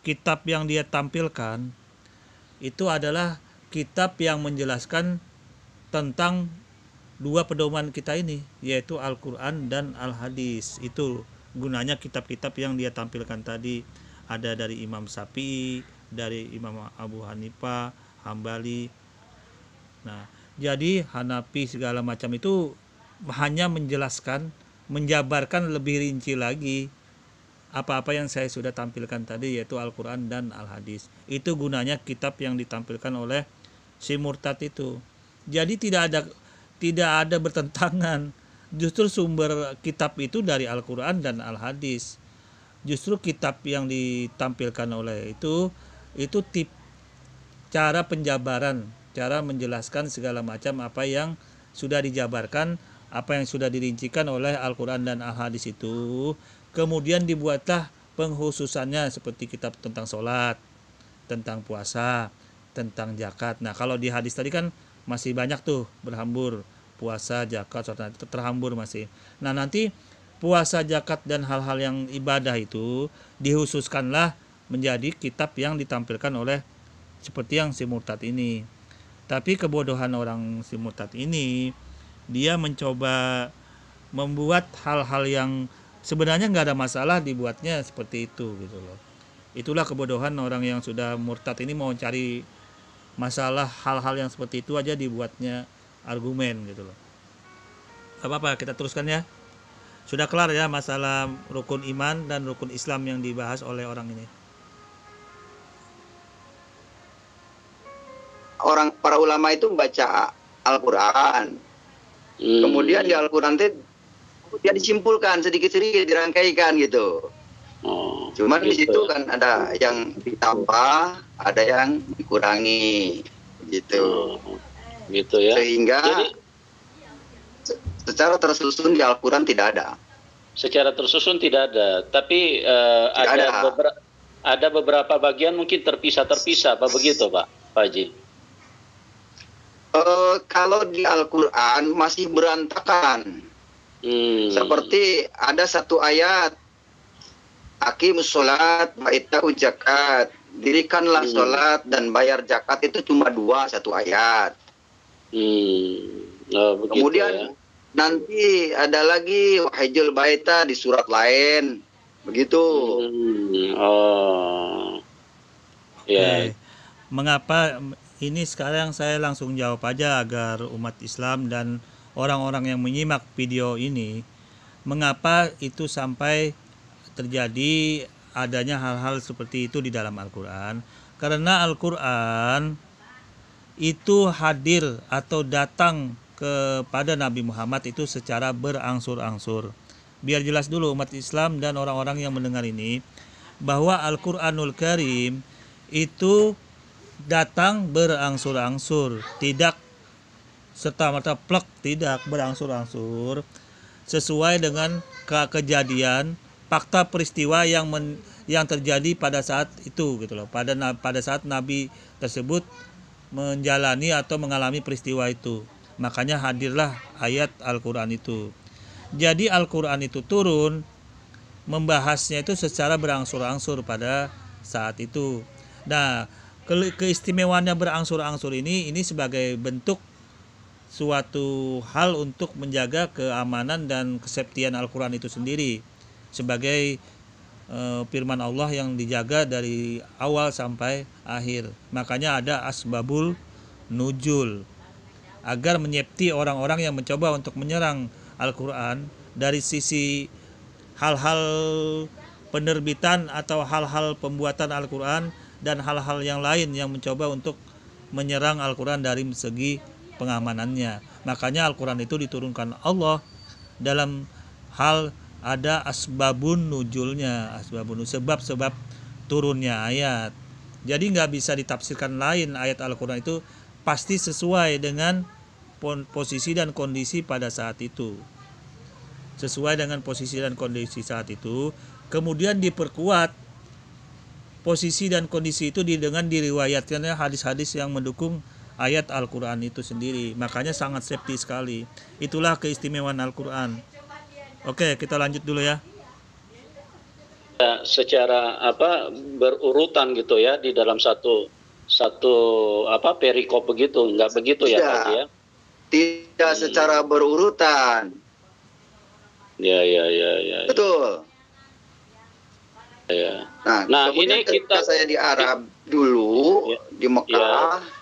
Kitab yang dia tampilkan itu adalah kitab yang menjelaskan tentang dua pedoman kita ini, yaitu Al-Quran dan Al-Hadis. Itu gunanya kitab-kitab yang dia tampilkan tadi. Ada dari Imam Syafi'i, dari Imam Abu Hanifah, Hambali. Nah jadi Hanafi segala macam itu hanya menjelaskan, menjabarkan lebih rinci lagi apa-apa yang saya sudah tampilkan tadi, yaitu Al-Quran dan Al-Hadis. Itu gunanya kitab yang ditampilkan oleh si murtad itu. Jadi tidak ada bertentangan. Justru sumber kitab itu dari Al-Quran dan Al-Hadis. Justru kitab yang ditampilkan oleh itu cara penjabaran, cara menjelaskan segala macam apa yang sudah dijabarkan, apa yang sudah dirincikan oleh Al-Quran dan Al-Hadis itu. Kemudian dibuatlah penghususannya seperti kitab tentang sholat, tentang puasa, tentang zakat. Nah kalau di hadis tadi kan masih banyak tuh berhambur, puasa, zakat, sholat itu terhambur masih. Nah nanti puasa, zakat dan hal-hal yang ibadah itu dihususkanlah menjadi kitab yang ditampilkan oleh seperti yang si murtad ini. Tapi kebodohan orang si murtad ini, dia mencoba membuat hal-hal yang sebenarnya nggak ada masalah dibuatnya seperti itu gitu loh. Itulah kebodohan orang yang sudah murtad ini, mau cari masalah hal-hal yang seperti itu aja dibuatnya argumen gitu loh. Gak apa-apa, kita teruskan ya. Sudah kelar ya masalah rukun iman dan rukun Islam yang dibahas oleh orang ini. Para ulama itu membaca Al-Quran. Kemudian di Al-Quran itu dia disimpulkan sedikit-sedikit, dirangkaikan gitu. Cuman di situ kan ada yang ditambah, ada yang dikurangi gitu. Gitu ya. Sehingga Jadi, secara tersusun di Al-Quran tidak ada. secara tersusun tidak ada, tapi ada beberapa bagian mungkin terpisah-terpisah, apa begitu Pak Haji? Kalau di Al-Quran masih berantakan. Seperti ada satu ayat, aqimus sholat wa ita'u zakat, dirikanlah sholat dan bayar zakat, itu cuma satu ayat. Kemudian nanti ada lagi wahijul baita di surat lain, begitu. Ya. Mengapa ini sekarang saya langsung jawab aja agar umat Islam dan orang-orang yang menyimak video ini, mengapa itu sampai terjadi adanya hal-hal seperti itu di dalam Al-Quran? Karena Al-Quran itu hadir atau datang kepada Nabi Muhammad itu secara berangsur-angsur. Biar jelas dulu umat Islam dan orang-orang yang mendengar ini, bahwa Al-Quranul Karim itu datang berangsur-angsur, tidak serta-merta plek, tidak, berangsur-angsur sesuai dengan kejadian fakta peristiwa yang terjadi pada saat itu gitu loh. Pada saat Nabi tersebut menjalani atau mengalami peristiwa itu. Makanya hadirlah ayat Al-Quran itu. Jadi Al-Quran itu turun membahasnya itu secara berangsur-angsur pada saat itu. Nah, keistimewaannya berangsur-angsur ini sebagai bentuk suatu hal untuk menjaga keamanan dan keseptian Al-Quran itu sendiri, sebagai firman Allah yang dijaga dari awal sampai akhir. Makanya ada asbabul nuzul, agar menyepti orang-orang yang mencoba untuk menyerang Al-Quran dari sisi hal-hal penerbitan atau hal-hal pembuatan Al-Quran dan hal-hal yang lain yang mencoba untuk menyerang Al-Quran dari segi pengamanannya. Makanya Al-Quran itu diturunkan Allah dalam hal ada asbabun nuzulnya, sebab-sebab turunnya ayat. Jadi nggak bisa ditafsirkan lain, ayat Al-Quran itu pasti sesuai dengan posisi dan kondisi pada saat itu. Sesuai dengan posisi dan kondisi saat itu, kemudian diperkuat posisi dan kondisi itu dengan diriwayatkannya hadis-hadis yang mendukung ayat Al-Quran itu sendiri. Makanya sangat safety sekali. Itulah keistimewaan Al-Quran. Oke, kita lanjut dulu ya. Secara berurutan gitu ya, di dalam satu perikop begitu, enggak begitu ya Pak ya? Tidak secara berurutan. Ya. Betul. Ya. Nah kemudian ini kita saya di Arab dulu, di Mekah.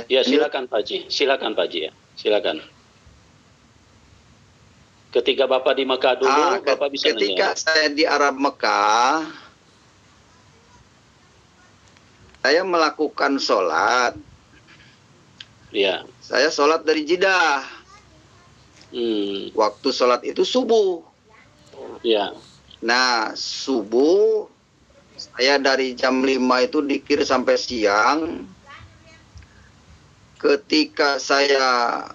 Ya, silakan Pak Haji. Silakan Pak Haji ya. Silakan. Ketika Bapak di Mekah dulu, Bapak bisa ketika nanya. saya di Arab Mekah, saya melakukan sholat. Ya. Saya sholat dari Jeddah. Waktu sholat itu subuh. Ya. Nah, subuh saya dari jam 5 itu dikir sampai siang. Ketika saya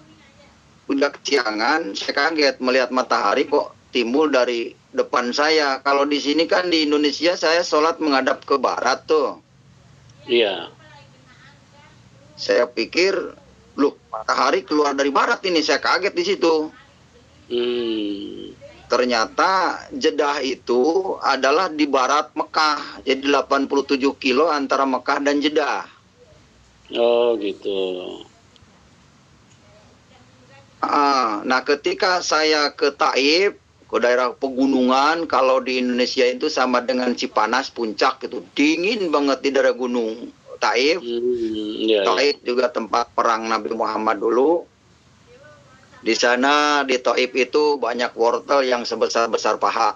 udah kesiangan, saya kaget melihat matahari kok timbul dari depan saya. Kalau di sini kan di Indonesia saya sholat menghadap ke barat tuh. Iya. Saya pikir, loh matahari keluar dari barat ini, saya kaget di situ. ternyata Jeddah itu adalah di barat Mekah. Jadi 87 kilo antara Mekah dan Jeddah. Oh gitu. Nah, ketika saya ke Taif, ke daerah pegunungan, kalau di Indonesia itu sama dengan Cipanas, puncak itu dingin banget di daerah gunung Taif. Taif juga tempat perang Nabi Muhammad dulu. Di sana di Taif itu banyak wortel yang sebesar-besar paha.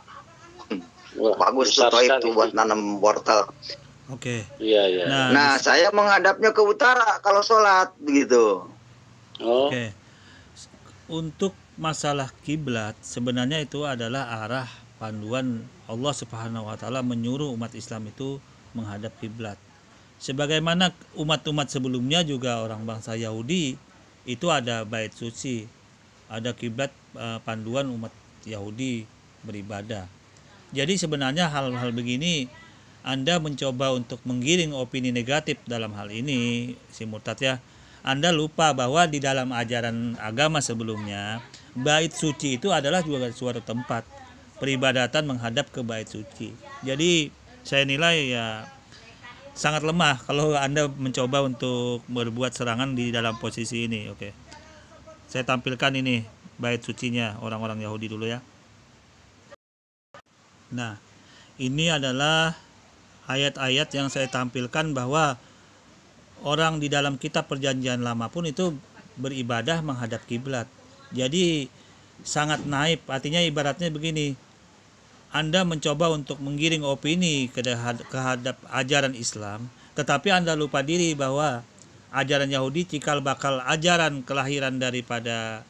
Wah, bagus tuh Taif tuh buat nanam wortel. Oke. Iya. Nah, saya menghadapnya ke utara kalau sholat begitu. Oke. Untuk masalah kiblat sebenarnya itu adalah arah panduan Allah Subhanahu wa taala menyuruh umat Islam itu menghadap kiblat. Sebagaimana umat-umat sebelumnya juga orang bangsa Yahudi itu ada bait suci, ada kiblat panduan umat Yahudi beribadah. Jadi sebenarnya hal-hal begini Anda mencoba untuk menggiring opini negatif dalam hal ini, si murtad ya. Anda lupa bahwa di dalam ajaran agama sebelumnya, bait suci itu adalah juga suatu tempat peribadatan menghadap ke bait suci. Jadi saya nilai ya sangat lemah kalau Anda mencoba untuk berbuat serangan di dalam posisi ini. Oke. Saya tampilkan ini bait sucinya orang-orang Yahudi dulu ya. Nah, ini adalah ayat-ayat yang saya tampilkan bahwa orang di dalam kitab perjanjian lama pun itu beribadah menghadap kiblat. Jadi sangat naif, artinya ibaratnya begini. Anda mencoba untuk menggiring opini kehadap ajaran Islam, tetapi Anda lupa diri bahwa ajaran Yahudi cikal bakal ajaran kelahiran daripada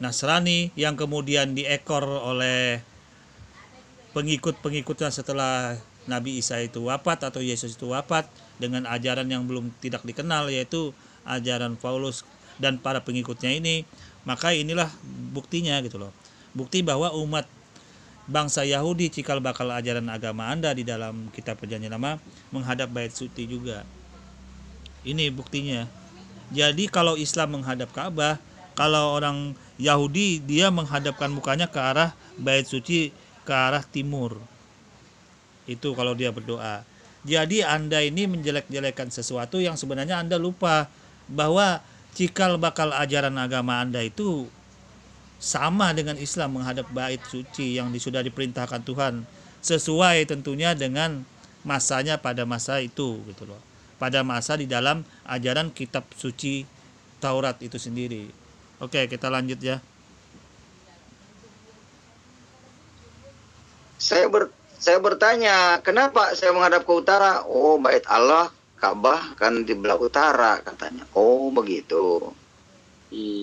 Nasrani yang kemudian diekor oleh pengikut-pengikutnya setelah Nabi Isa itu wafat atau Yesus itu wafat dengan ajaran yang belum tidak dikenal, yaitu ajaran Paulus dan para pengikutnya ini. Maka inilah buktinya gitu loh. Bukti bahwa umat bangsa Yahudi cikal bakal ajaran agama Anda di dalam kitab perjanjian lama menghadap bait suci juga. Ini buktinya. Jadi kalau Islam menghadap Ka'bah, kalau orang Yahudi dia menghadapkan mukanya ke arah bait suci, ke arah timur. Itu kalau dia berdoa. Jadi Anda ini menjelek-jelekan sesuatu yang sebenarnya Anda lupa bahwa cikal bakal ajaran agama Anda itu sama dengan Islam menghadap bait suci yang sudah diperintahkan Tuhan, sesuai tentunya dengan masanya pada masa itu gitu loh. Pada masa di dalam ajaran kitab suci Taurat itu sendiri. Oke, kita lanjut ya. Saya bertanya, kenapa saya menghadap ke utara? Oh, bait Allah, Ka'bah kan di belah utara katanya. Oh, begitu.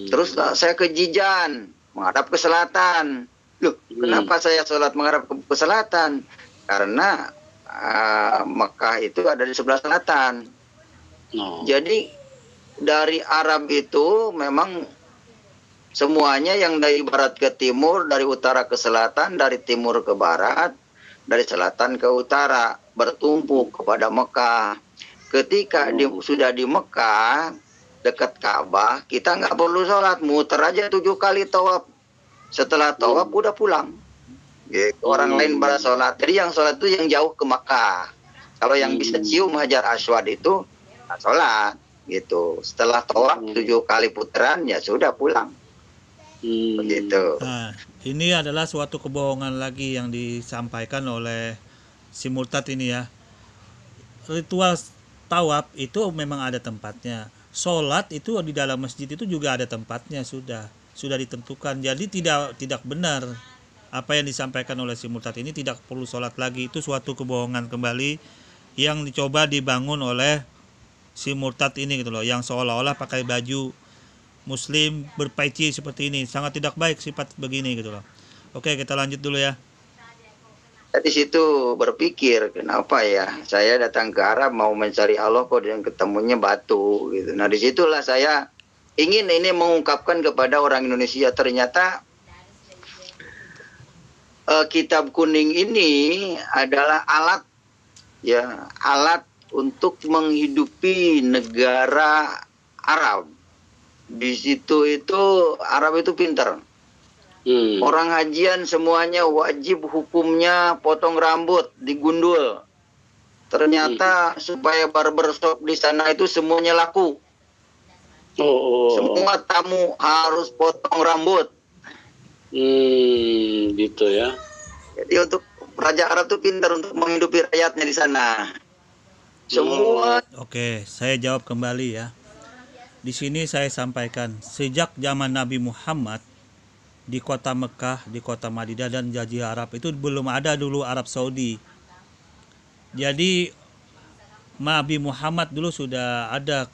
Terus saya ke Jijan, menghadap ke selatan. Loh, kenapa saya sholat menghadap ke selatan? Karena Mekah itu ada di sebelah selatan. Jadi dari Arab itu memang semuanya yang dari barat ke timur, dari utara ke selatan, dari timur ke barat, dari selatan ke utara, bertumpuk kepada Mekah. Ketika sudah di Mekah, dekat Ka'bah, kita nggak perlu sholat, muter aja 7 kali tawaf. Setelah tawaf udah pulang. Gitu. Orang lain pada sholat. Jadi yang sholat itu yang jauh ke Mekah. Kalau yang bisa cium Hajar Aswad itu sholat. Gitu. Setelah tawaf 7 kali putaran, ya sudah pulang. Begitu. Nah, ini adalah suatu kebohongan lagi yang disampaikan oleh si murtad ini ya. Ritual tawaf itu memang ada tempatnya. Sholat itu di dalam masjid itu juga ada tempatnya, sudah ditentukan. Jadi tidak benar apa yang disampaikan oleh si murtad ini, tidak perlu sholat lagi. Itu suatu kebohongan kembali yang dicoba dibangun oleh si murtad ini gitu loh, yang seolah-olah pakai baju muslim berpeci seperti ini. Sangat tidak baik sifat begini gitu loh. Oke, kita lanjut dulu ya. Di situ berpikir, kenapa ya saya datang ke Arab mau mencari Allah kok dan ketemunya batu gitu. Nah, disitulah saya ingin ini mengungkapkan kepada orang Indonesia, ternyata kitab kuning ini adalah alat untuk menghidupi negara Arab. Di situ itu Arab itu pintar. Orang hajian semuanya wajib hukumnya potong rambut, digundul. Ternyata supaya barbershop di sana itu semuanya laku. Semua tamu harus potong rambut. Gitu ya. Jadi untuk Raja Arab itu pintar untuk menghidupi rakyatnya di sana. Semua. Oke, saya jawab kembali ya. Di sini saya sampaikan, sejak zaman Nabi Muhammad di kota Mekah, di kota Madinah dan Jazirah Arab itu belum ada dulu Arab Saudi. Jadi Nabi Muhammad dulu sudah ada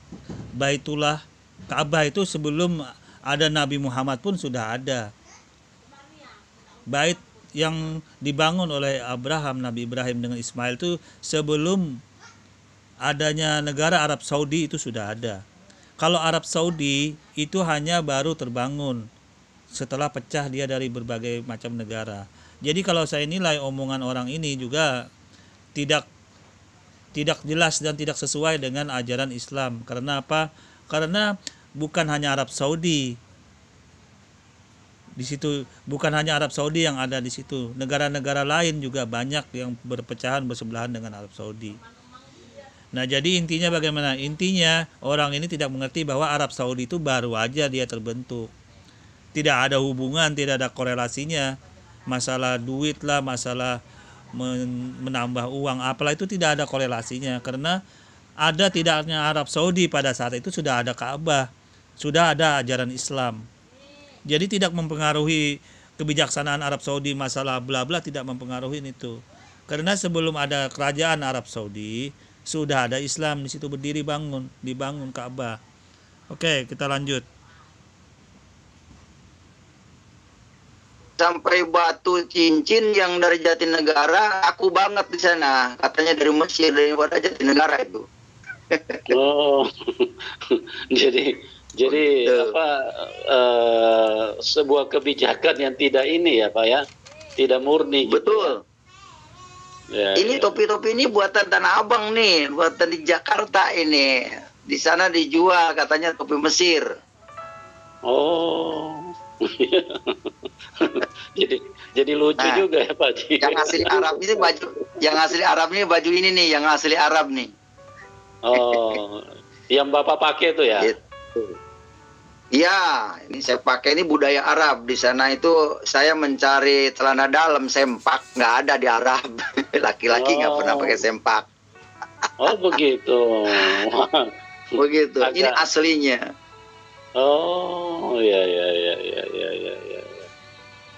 Baitullah, Ka'bah itu sebelum ada Nabi Muhammad pun sudah ada. Bait yang dibangun oleh Nabi Ibrahim dengan Ismail itu sebelum adanya negara Arab Saudi itu sudah ada. Kalau Arab Saudi itu hanya baru terbangun setelah pecah dia dari berbagai macam negara. Jadi kalau saya nilai omongan orang ini juga tidak jelas dan tidak sesuai dengan ajaran Islam. Karena apa? Karena bukan hanya Arab Saudi. Di situ bukan hanya Arab Saudi yang ada di situ. Negara-negara lain juga banyak yang berpecahan bersebelahan dengan Arab Saudi. Nah, jadi intinya bagaimana? Intinya orang ini tidak mengerti bahwa Arab Saudi itu baru aja dia terbentuk. Tidak ada hubungan, tidak ada korelasinya. Masalah duit lah, masalah menambah uang, apalah itu tidak ada korelasinya. Karena ada tidaknya Arab Saudi pada saat itu sudah ada Ka'bah, sudah ada ajaran Islam. Jadi tidak mempengaruhi kebijaksanaan Arab Saudi masalah bla bla, tidak mempengaruhi itu. Karena sebelum ada kerajaan Arab Saudi, sudah ada Islam di situ berdiri dibangun Ka'bah. Oke, kita lanjut. Sampai batu cincin yang dari Jatinegara aku banget di sana, katanya dari Mesir, daripada Jatinegara itu. jadi apa sebuah kebijakan yang tidak ini ya Pak ya, tidak murni. Betul. Gitu ya. Ini topi-topi ini buatan Tanah Abang nih, buatan di Jakarta ini. Di sana dijual katanya topi Mesir. Jadi lucu juga ya Pak Ji. Yang asli Arab ini baju, yang asli Arab ini baju ini nih, yang asli Arab nih. Yang Bapak pakai itu ya? Iya, ini saya pakai, ini budaya Arab. Di sana itu saya mencari celana dalam sempak, nggak ada di Arab. Laki-laki nggak pernah pakai sempak. Oh begitu. Begitu. Ini aslinya. Ya.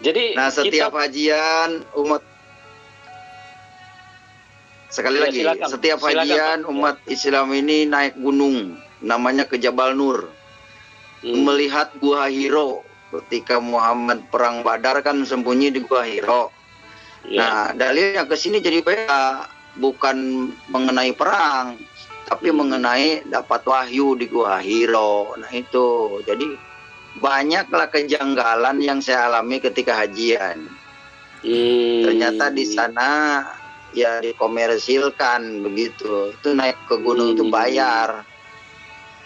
Jadi setiap hajian umat hajian umat Islam ini naik gunung, namanya ke Jabal Nur, melihat Gua Hiro. Ketika Muhammad perang Badar kan sembunyi di Gua Hiro. Nah, dalilnya ke sini jadi beda, bukan mengenai perang, tapi mengenai dapat wahyu di Gua Hiro. Nah itu, jadi banyaklah kejanggalan yang saya alami ketika hajian. Ternyata di sana ya dikomersilkan begitu. Itu naik ke gunung itu bayar,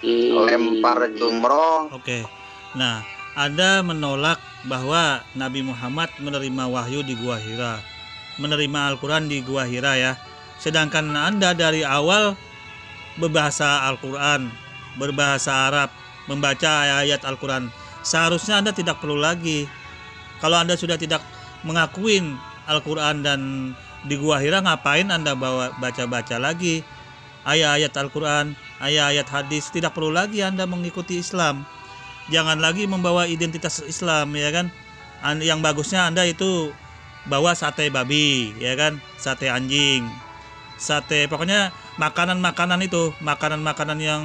lempar jumroh. Oke. Nah, Anda menolak bahwa Nabi Muhammad menerima wahyu di Gua Hira, menerima Al-Quran di Gua Hira ya. Sedangkan Anda dari awal berbahasa Al-Quran, berbahasa Arab, membaca ayat Al-Quran. Seharusnya Anda tidak perlu lagi. Kalau Anda sudah tidak mengakuin Al-Quran dan di Gua Hira, ngapain Anda baca-baca lagi ayat-ayat Al-Quran, ayat-ayat hadis? Tidak perlu lagi Anda mengikuti Islam. Jangan lagi membawa identitas Islam, ya kan? Yang bagusnya Anda itu bawa sate babi, ya kan? Sate anjing, sate, pokoknya makanan-makanan itu, makanan-makanan yang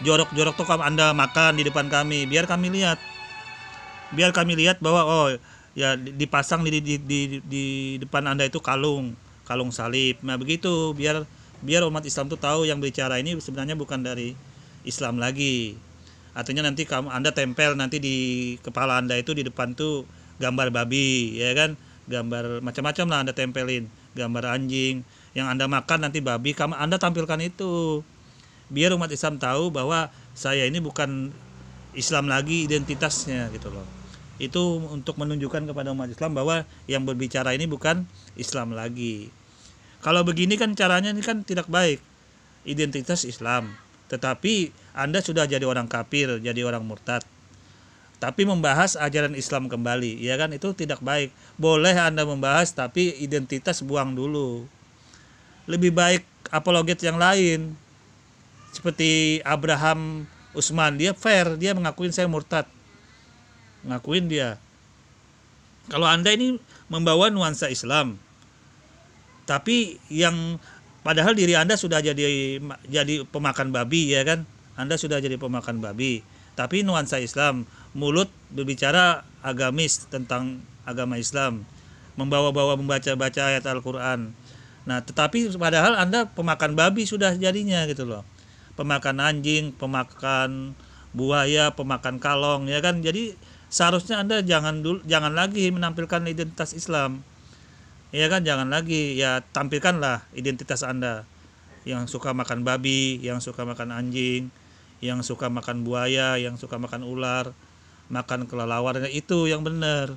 jorok-jorok tuh Anda makan di depan kami, biar kami lihat bahwa oh ya dipasang di depan Anda itu kalung salib. Nah begitu, biar umat Islam tuh tahu yang bicara ini sebenarnya bukan dari Islam lagi. Artinya nanti Anda tempel nanti di kepala Anda itu di depan tuh gambar babi, ya kan, gambar macam-macam lah Anda tempelin, gambar anjing, yang Anda makan nanti babi, Anda tampilkan itu. Biar umat Islam tahu bahwa saya ini bukan Islam lagi identitasnya gitu loh. Itu untuk menunjukkan kepada umat Islam bahwa yang berbicara ini bukan Islam lagi. Kalau begini kan caranya ini kan tidak baik. Identitas Islam, tetapi Anda sudah jadi orang kafir, jadi orang murtad. Tapi membahas ajaran Islam kembali, ya kan, itu tidak baik. Boleh Anda membahas tapi identitas buang dulu. Lebih baik apologet yang lain. Seperti Abraham Usman, dia fair, dia mengakuin saya murtad. Ngakuin dia. Kalau Anda ini membawa nuansa Islam, tapi yang padahal diri Anda sudah jadi pemakan babi, ya kan? Anda sudah jadi pemakan babi, tapi nuansa Islam, mulut berbicara agamis tentang agama Islam, membaca ayat Al-Qur'an. Nah, tetapi padahal Anda pemakan babi sudah jadinya gitu loh. Pemakan anjing, pemakan buaya, pemakan kalong, ya kan? Jadi seharusnya Anda jangan lagi menampilkan identitas Islam. Ya kan, jangan lagi, ya tampilkanlah identitas Anda. Yang suka makan babi, yang suka makan anjing, yang suka makan buaya, yang suka makan ular, makan kelelawar, itu yang benar.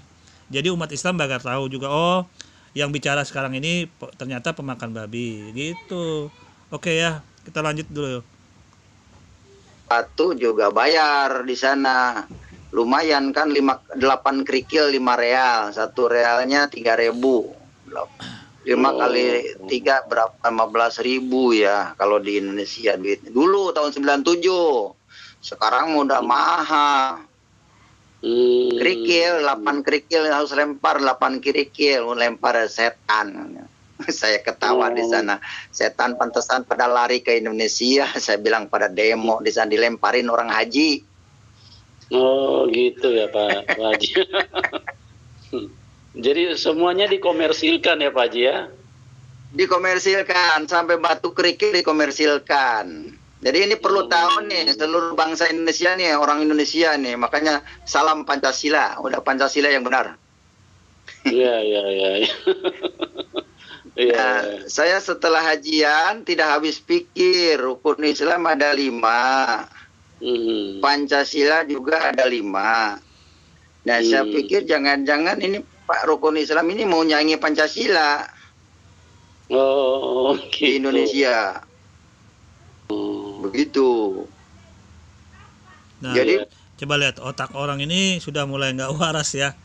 Jadi umat Islam bakal tahu juga, oh, yang bicara sekarang ini ternyata pemakan babi, gitu. Oke ya, kita lanjut dulu. Satu juga bayar di sana. Lumayan kan, 8 kerikil 5 real. 1 realnya 3.000. 5 kali 3 berapa? 15.000 ya kalau di Indonesia duit. Dulu tahun 97. Sekarang udah mahal. Kerikil, 8 kerikil harus lempar, 8 kerikil lempar setan. Saya ketawa di sana. Setan pantesan pada lari ke Indonesia. Saya bilang pada demo di sana, dilemparin orang haji. Oh gitu ya Pak Haji. Jadi semuanya dikomersilkan ya Pak Haji ya? Dikomersilkan, sampai batu kerikil dikomersilkan. Jadi ini perlu tahu nih seluruh bangsa Indonesia nih, orang Indonesia nih. Makanya salam Pancasila, udah Pancasila yang benar. Iya. Nah, saya setelah hajian tidak habis pikir, rukun Islam ada 5. Pancasila juga ada 5. Nah, saya pikir jangan-jangan ini Pak rukun Islam ini mau nyanyi Pancasila. Oh, gitu. Di Indonesia. Begitu. Nah, jadi coba lihat otak orang ini sudah mulai nggak waras ya.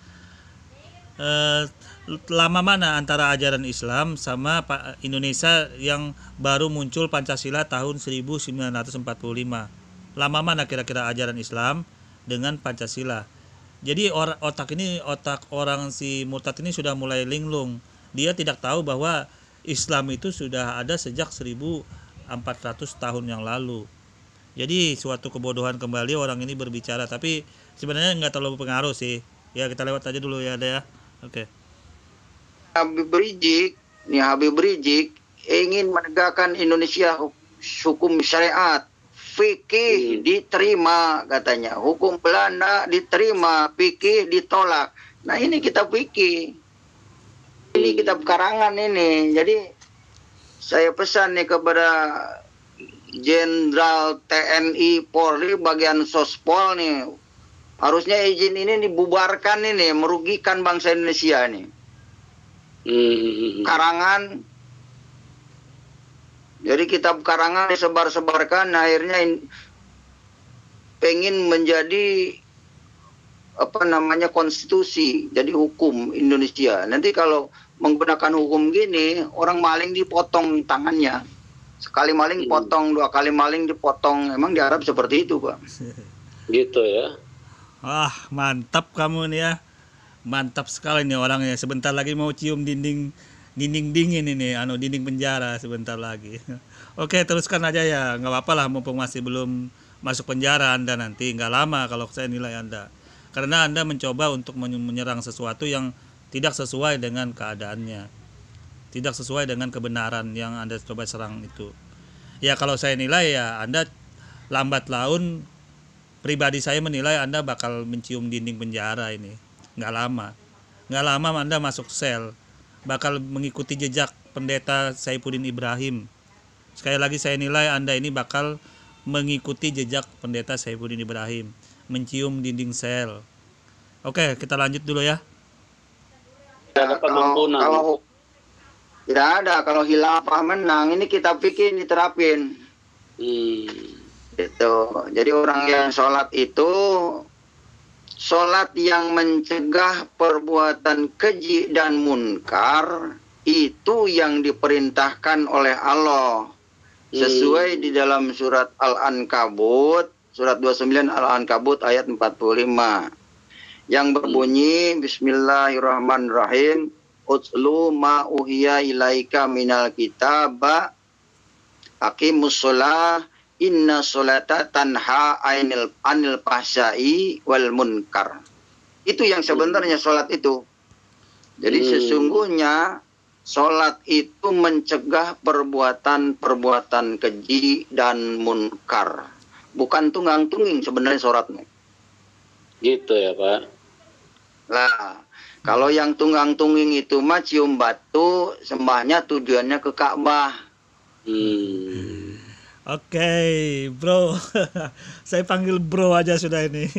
Lama mana antara ajaran Islam sama Indonesia yang baru muncul Pancasila tahun 1945? Lama mana kira-kira ajaran Islam dengan Pancasila? Jadi otak orang si murtad ini sudah mulai linglung. Dia tidak tahu bahwa Islam itu sudah ada sejak 1400 tahun yang lalu. Jadi suatu kebodohan kembali orang ini berbicara, tapi sebenarnya nggak terlalu pengaruh sih. Ya kita lewat aja dulu ya, ada ya. Oke. Habib Rizik ingin menegakkan Indonesia hukum syariat. Fikih diterima katanya, hukum Belanda diterima, fikih ditolak. Nah ini kitab fikih, ini kitab karangan ini. Jadi saya pesan nih kepada Jenderal TNI Polri bagian Sospol nih, harusnya izin ini dibubarkan ini, merugikan bangsa Indonesia nih. Karangan. Jadi kitab karangan disebar-sebarkan, akhirnya pengen menjadi konstitusi, jadi hukum Indonesia. Nanti kalau menggunakan hukum gini, orang maling dipotong tangannya. Sekali maling potong, 2 kali maling dipotong. Emang di Arab seperti itu, Pak. Gitu ya. Wah, mantap kamu nih ya. Mantap sekali nih orangnya. Sebentar lagi mau cium dinding dingin ini, dinding penjara sebentar lagi. Oke, teruskan aja ya, nggak apa-apa lah, mumpung masih belum masuk penjara Anda nanti, nggak lama kalau saya nilai Anda. Karena Anda mencoba untuk menyerang sesuatu yang tidak sesuai dengan keadaannya, tidak sesuai dengan kebenaran yang Anda coba serang itu. Ya kalau saya nilai ya Anda lambat laun, pribadi saya menilai Anda bakal mencium dinding penjara ini, nggak lama Anda masuk sel, bakal mengikuti jejak pendeta Saifuddin Ibrahim. Sekali lagi saya nilai Anda ini bakal mengikuti jejak pendeta Saifuddin Ibrahim, mencium dinding sel. Oke, kita lanjut dulu ya. Tidak ada pengampunan. Kalau tidak ada, kalau khilafah menang, ini kita bikin diterapin. Gitu. Jadi orang yang sholat itu sholat yang mencegah perbuatan keji dan munkar, itu yang diperintahkan oleh Allah. Sesuai di dalam surat Al-Ankabut, surat 29 Al-Ankabut ayat 45. Yang berbunyi, Bismillahirrahmanirrahim, Utslu ma uhiya ilaika minal kitaba, aqimus sholah, inna sholata tanha anil fahsya'i wal munkar. Itu yang sebenarnya sholat itu. Jadi sesungguhnya sholat itu mencegah perbuatan-perbuatan keji dan munkar. Bukan tunggang-tunging sebenarnya sholatnya. Gitu ya Pak. Lah, kalau yang tunggang-tunging itu mah cium batu, sembahnya tujuannya ke Ka'bah. Oke, bro. Saya panggil bro aja sudah ini.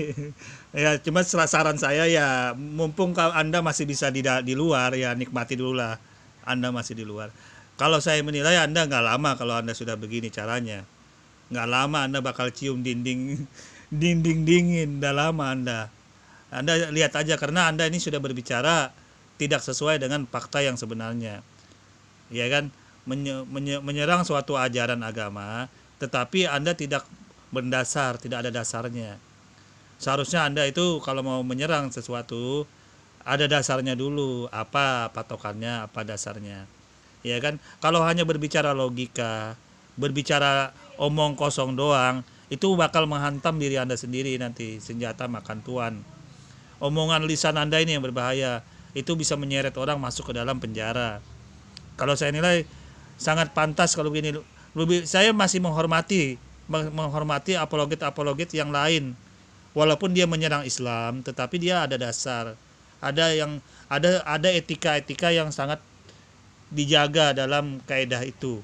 Ya, cuma saran saya ya, mumpung Anda masih bisa di luar, ya nikmati dulu lah. Anda masih di luar. Kalau saya menilai Anda nggak lama kalau Anda sudah begini caranya. Nggak lama Anda bakal cium dinding dingin, nggak lama Anda. Anda lihat aja, karena Anda ini sudah berbicara tidak sesuai dengan fakta yang sebenarnya. Ya kan? Menyerang suatu ajaran agama, tetapi Anda tidak berdasar, tidak ada dasarnya. Seharusnya Anda itu kalau mau menyerang sesuatu, ada dasarnya dulu, apa patokannya, apa dasarnya. Ya kan? Kalau hanya berbicara logika, berbicara omong kosong doang, itu bakal menghantam diri Anda sendiri nanti, senjata makan tuan. Omongan lisan Anda ini yang berbahaya, itu bisa menyeret orang masuk ke dalam penjara. Kalau saya nilai sangat pantas kalau begini. Saya masih menghormati apologet yang lain, walaupun dia menyerang Islam, tetapi dia ada dasar, ada etika yang sangat dijaga dalam kaidah itu.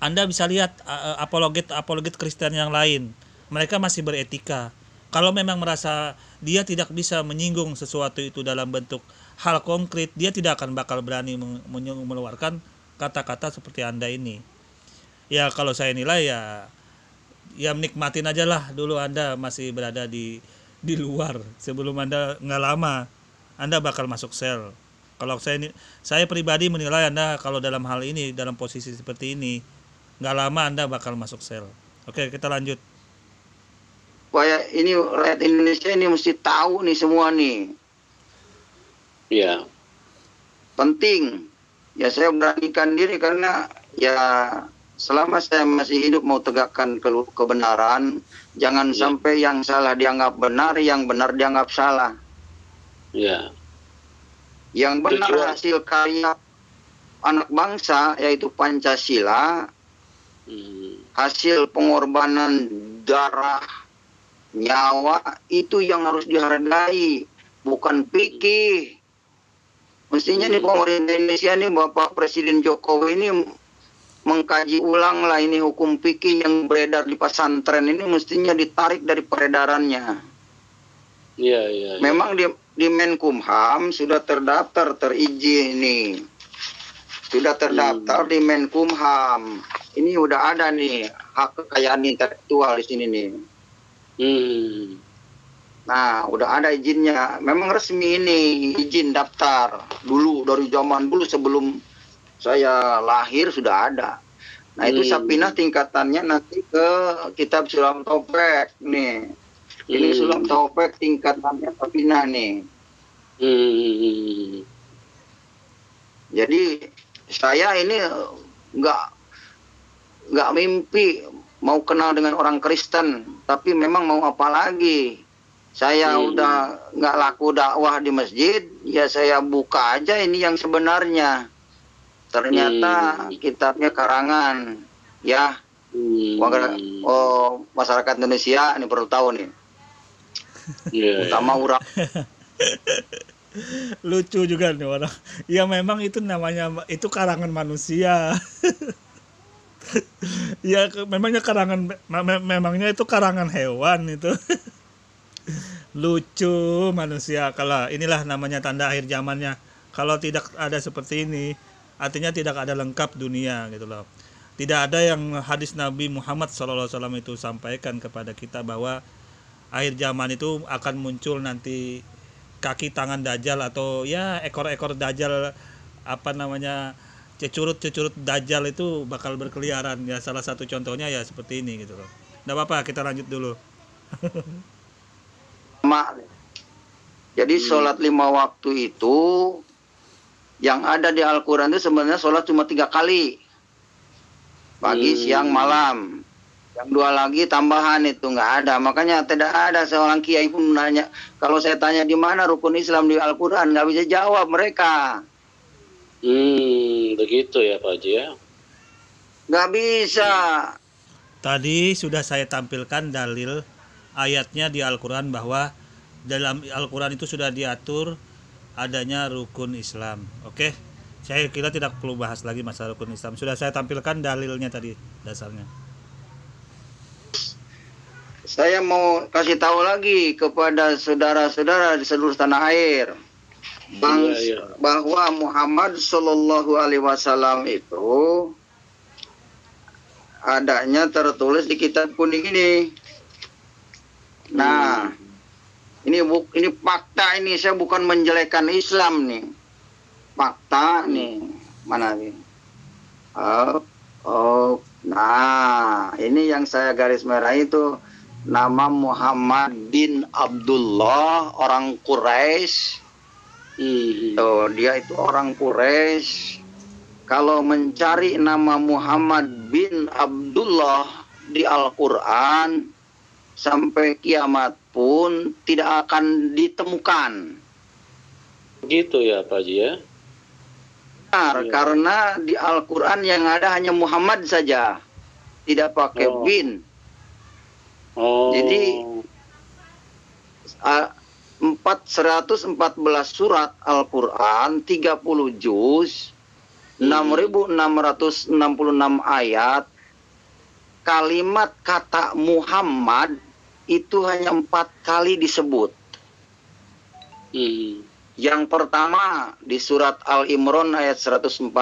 Anda bisa lihat apologet Kristen yang lain, mereka masih beretika. Kalau memang merasa dia tidak bisa menyinggung sesuatu itu dalam bentuk hal konkret, dia tidak akan bakal berani mengeluarkan kata-kata seperti Anda ini. Ya kalau saya nilai ya menikmatin aja lah dulu Anda masih berada di luar. Sebelum Anda nggak lama Anda bakal masuk sel. Kalau saya pribadi menilai Anda kalau dalam hal ini, dalam posisi seperti ini, nggak lama Anda bakal masuk sel. Oke, kita lanjut. Supaya ini rakyat Indonesia ini mesti tahu nih semua nih. Iya. Penting. Ya saya beranikan diri karena ya selama saya masih hidup mau tegakkan kebenaran, jangan sampai yang salah dianggap benar, yang benar dianggap salah. Iya. Yang benar hasil karya anak bangsa yaitu Pancasila, hasil pengorbanan darah, nyawa, itu yang harus dihargai, bukan fikih. Mestinya nih pemerintah Indonesia nih, Bapak Presiden Jokowi ini mengkaji ulang lah ini hukum fikih yang beredar di pesantren ini, mestinya ditarik dari peredarannya. Iya. Memang di Menkumham sudah terdaftar, terizin nih. Sudah terdaftar di Menkumham. Ini udah ada nih hak kekayaan intelektual di sini nih. Nah, udah ada izinnya. Memang resmi ini, izin daftar. Dulu, dari zaman dulu sebelum saya lahir sudah ada. Nah, itu Sapinah tingkatannya nanti ke kitab Sulam Taufik nih. Ini Sulam Taufik tingkatannya Sapinah nih. Jadi, saya ini nggak mimpi mau kenal dengan orang Kristen. Tapi memang mau apa lagi? Saya udah nggak laku dakwah di masjid, ya saya buka aja ini yang sebenarnya. Ternyata kitabnya karangan, ya. Masyarakat Indonesia ini perlu tahu nih. Utama orang. Lucu juga nih orang. Ya memang itu namanya, itu karangan manusia. Ya memangnya memangnya itu karangan hewan itu. Lucu manusia. Kalau inilah namanya tanda akhir zamannya. Kalau tidak ada seperti ini, artinya tidak ada lengkap dunia gitu loh. Tidak ada yang hadis Nabi Muhammad SAW itu sampaikan kepada kita bahwa akhir zaman itu akan muncul nanti kaki tangan dajjal atau ya ekor-ekor dajjal, apa namanya, cecurut-cecurut dajjal itu bakal berkeliaran. Ya salah satu contohnya ya seperti ini gitu loh. Nggak apa-apa, kita lanjut dulu. Jadi sholat 5 waktu itu yang ada di Al-Quran itu sebenarnya sholat cuma 3 kali, pagi, siang, malam. Yang 2 lagi tambahan itu nggak ada. Makanya tidak ada seorang kiai pun nanya, kalau saya tanya di mana rukun Islam di Al-Quran, nggak bisa jawab mereka. Begitu ya Pak Haji ya. Nggak bisa. Tadi sudah saya tampilkan dalil ayatnya di Al-Quran bahwa dalam Al-Quran itu sudah diatur adanya rukun Islam. Oke, saya kira tidak perlu bahas lagi masalah rukun Islam. Sudah saya tampilkan dalilnya tadi, dasarnya. Saya mau kasih tahu lagi kepada saudara-saudara di seluruh tanah air bahwa Muhammad Shallallahu Alaihi Wasallam itu adanya tertulis di kitab kuning ini. Nah, ini fakta, ini saya bukan menjelekkan Islam nih. Fakta nih, mana nih? Nah, ini yang saya garis merah itu nama Muhammad bin Abdullah, orang Quraisy. Dia itu orang Quraisy. Kalau mencari nama Muhammad bin Abdullah di Al-Quran sampai kiamat pun tidak akan ditemukan. Gitu ya Pak Haji ya. Benar, karena di Al-Quran yang ada hanya Muhammad saja, tidak pakai bin. Jadi 114 surat Al-Quran, 30 juz, 6.666 ayat, kalimat kata Muhammad itu hanya 4 kali disebut. Yang pertama di surat Al-Imran ayat 144.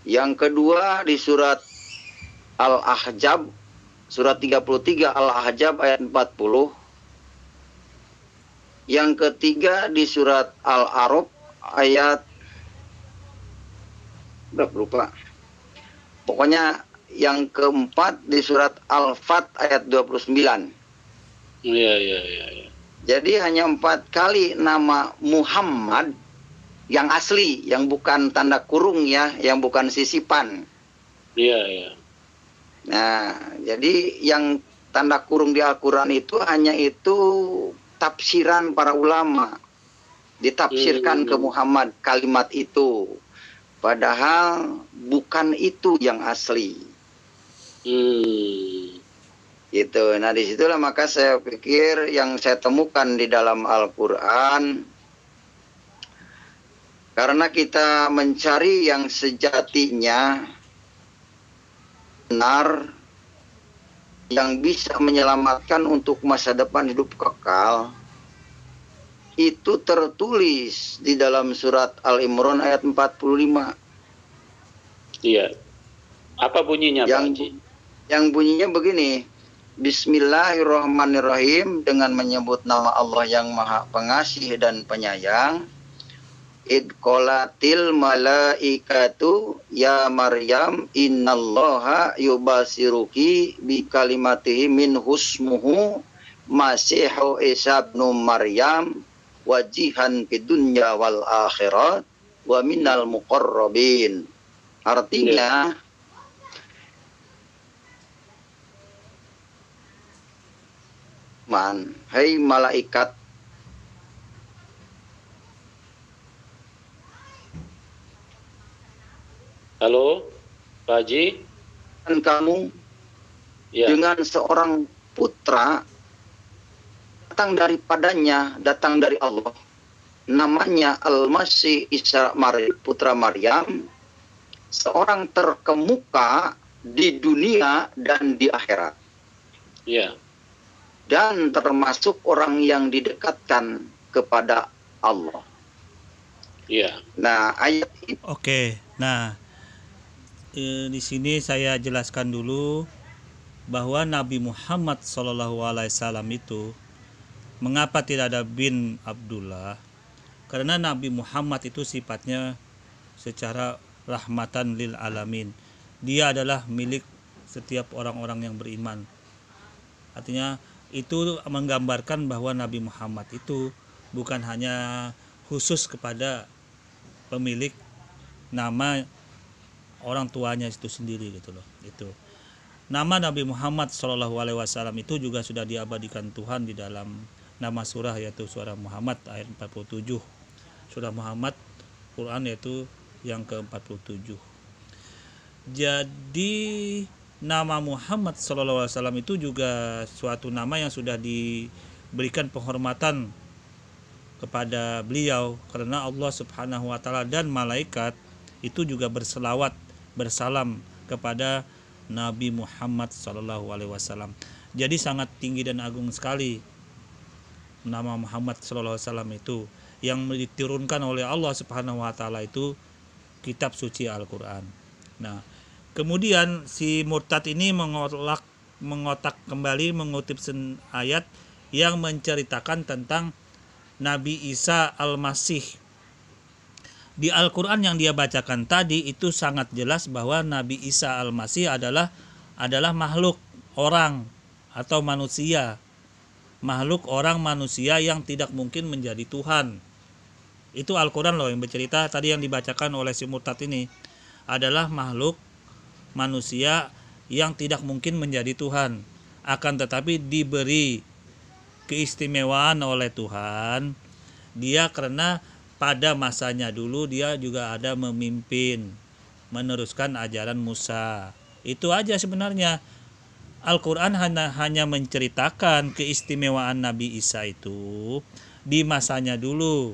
Yang kedua di surat Al-Ahzab, surat 33 Al-Ahzab ayat 40. Yang ketiga di surat Al-A'raf ayat berapa lupa. Pokoknya yang keempat di surat Al-Fat ayat 29. Iya. Jadi hanya 4 kali nama Muhammad yang asli, yang bukan tanda kurung ya, yang bukan sisipan. Iya. Nah, jadi yang tanda kurung di Al-Quran itu hanya itu tafsiran para ulama. Ditafsirkan ke Muhammad kalimat itu. Padahal bukan itu yang asli. Gitu. Nah, disitulah maka saya pikir yang saya temukan di dalam Al-Quran, karena kita mencari yang sejatinya benar, yang bisa menyelamatkan untuk masa depan hidup kekal, itu tertulis di dalam surat Al-Imran ayat 45. Iya. Apa bunyinya Pak Haji? Yang bunyinya begini: Bismillahirrahmanirrahim, dengan menyebut nama Allah yang Maha Pengasih dan Penyayang. Id qolatil malaikatu ya Maryam innallaha yubasiruki bi kalimatihi min husmuhu Masihu Isa ibnu Maryam wajihan fid dunya wal akhirat wa minal muqarrabin. Artinya hai malaikat, halo Pak Haji, dan kamu dengan seorang putra datang daripadanya, datang dari Allah, namanya Al-Masih Isa putra Maryam, seorang terkemuka di dunia dan di akhirat. Iya. Dan termasuk orang yang didekatkan kepada Allah. Iya. Nah, ayat itu Oke, nah di sini saya jelaskan dulu bahwa Nabi Muhammad SAW itu mengapa tidak ada bin Abdullah? Karena Nabi Muhammad itu sifatnya secara rahmatan lil alamin. Dia adalah milik setiap orang-orang yang beriman. Artinya itu menggambarkan bahwa Nabi Muhammad itu bukan hanya khusus kepada pemilik nama orang tuanya itu sendiri gitu loh. Itu. Nama Nabi Muhammad SAW itu juga sudah diabadikan Tuhan di dalam nama surah, yaitu surah Muhammad ayat 47. Surah Muhammad Quran yaitu yang ke-47. Jadi nama Muhammad SAW itu juga suatu nama yang sudah diberikan penghormatan kepada beliau, karena Allah Subhanahu wa taala dan malaikat itu juga berselawat bersalam kepada Nabi Muhammad SAW. Jadi sangat tinggi dan agung sekali nama Muhammad SAW itu, yang diturunkan oleh Allah Subhanahu wa taala itu kitab suci Al-Qur'an. Nah, kemudian si murtad ini mengotak kembali mengutip ayat yang menceritakan tentang Nabi Isa Al-Masih. Di Al-Quran yang dia bacakan tadi itu sangat jelas bahwa Nabi Isa Al-Masih adalah makhluk orang atau manusia. Makhluk orang manusia yang tidak mungkin menjadi Tuhan. Itu Al-Quran loh yang bercerita tadi yang dibacakan oleh si murtad ini adalah makhluk manusia yang tidak mungkin menjadi Tuhan, akan tetapi diberi keistimewaan oleh Tuhan dia karena pada masanya dulu dia juga ada memimpin, meneruskan ajaran Musa. Itu aja sebenarnya. Al-Quran hanya menceritakan keistimewaan Nabi Isa itu di masanya dulu.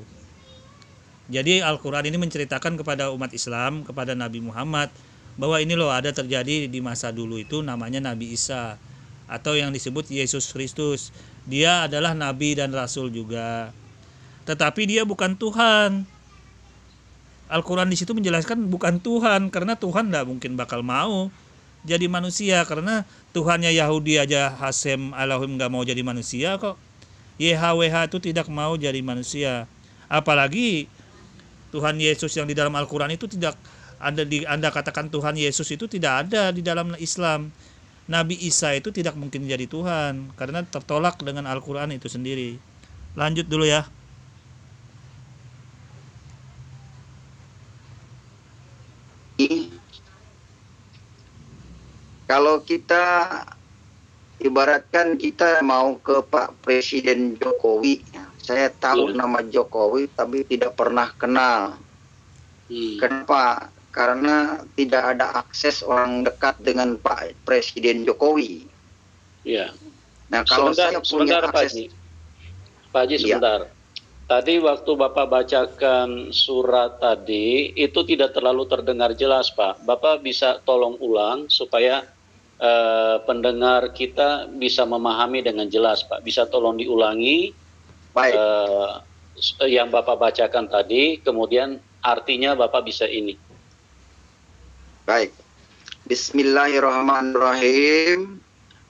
Jadi Al-Quran ini menceritakan kepada umat Islam, kepada Nabi Muhammad, bahwa ini loh ada terjadi di masa dulu itu namanya Nabi Isa, atau yang disebut Yesus Kristus. Dia adalah Nabi dan Rasul juga. Tetapi dia bukan Tuhan. Al-Quran di situ menjelaskan bukan Tuhan, karena Tuhan tidak mungkin bakal mau jadi manusia, karena Tuhannya Yahudi aja Hasem Elohim nggak mau jadi manusia kok. YHWH itu tidak mau jadi manusia. Apalagi Tuhan Yesus yang di dalam Al-Quran itu tidak ada Anda katakan Tuhan Yesus itu tidak ada di dalam Islam. Nabi Isa itu tidak mungkin jadi Tuhan karena tertolak dengan Al-Quran itu sendiri. Lanjut dulu ya. Kalau kita ibaratkan kita mau ke Pak Presiden Jokowi, saya tahu nama Jokowi tapi tidak pernah kenal. Kenapa? Karena tidak ada akses orang dekat dengan Pak Presiden Jokowi. Iya. Nah, kalau saya punya akses, Pak Haji sebentar. Tadi waktu Bapak bacakan surat tadi itu tidak terlalu terdengar jelas, Pak. Bapak bisa tolong ulang supaya pendengar kita bisa memahami dengan jelas, Pak. Bisa tolong diulangi. Baik. Yang Bapak bacakan tadi, kemudian artinya Bapak bisa ini. Baik. Bismillahirrahmanirrahim.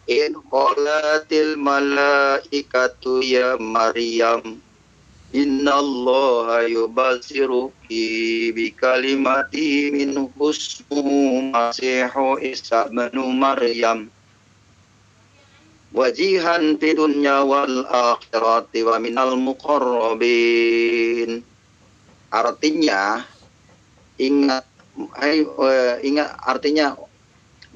In qalatil malaikatu ya Maryam innallaha yubasiruki bikalimati min husmuhu Masihu Isa bin Maryam wajihan fid dunya wal akhirati wa minal muqarrabin. Artinya ingat artinya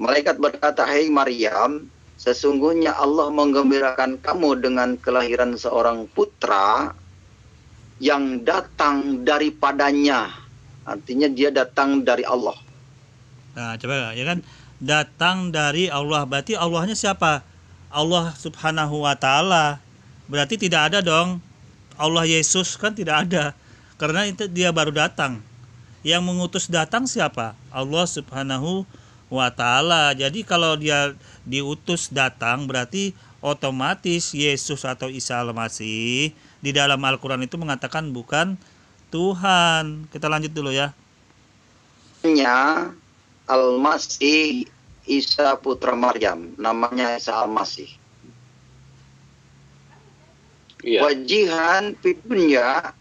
malaikat berkata, "Hai Maryam, sesungguhnya Allah menggembirakan kamu dengan kelahiran seorang putra yang datang daripadanya." Artinya dia datang dari Allah. Nah, coba ya kan, datang dari Allah, berarti Allahnya siapa? Allah Subhanahu wa taala. Berarti tidak ada dong Allah Yesus, kan tidak ada. Karena itu dia baru datang. Yang mengutus datang siapa? Allah Subhanahu wa ta'ala. Jadi kalau dia diutus datang berarti otomatis Yesus atau Isa Al-Masih di dalam Al-Quran itu mengatakan bukan Tuhan. Kita lanjut dulu ya. Al-Masih Isa putra Maryam, namanya Isa Al-Masih. Iya. Wajihan fi dunya,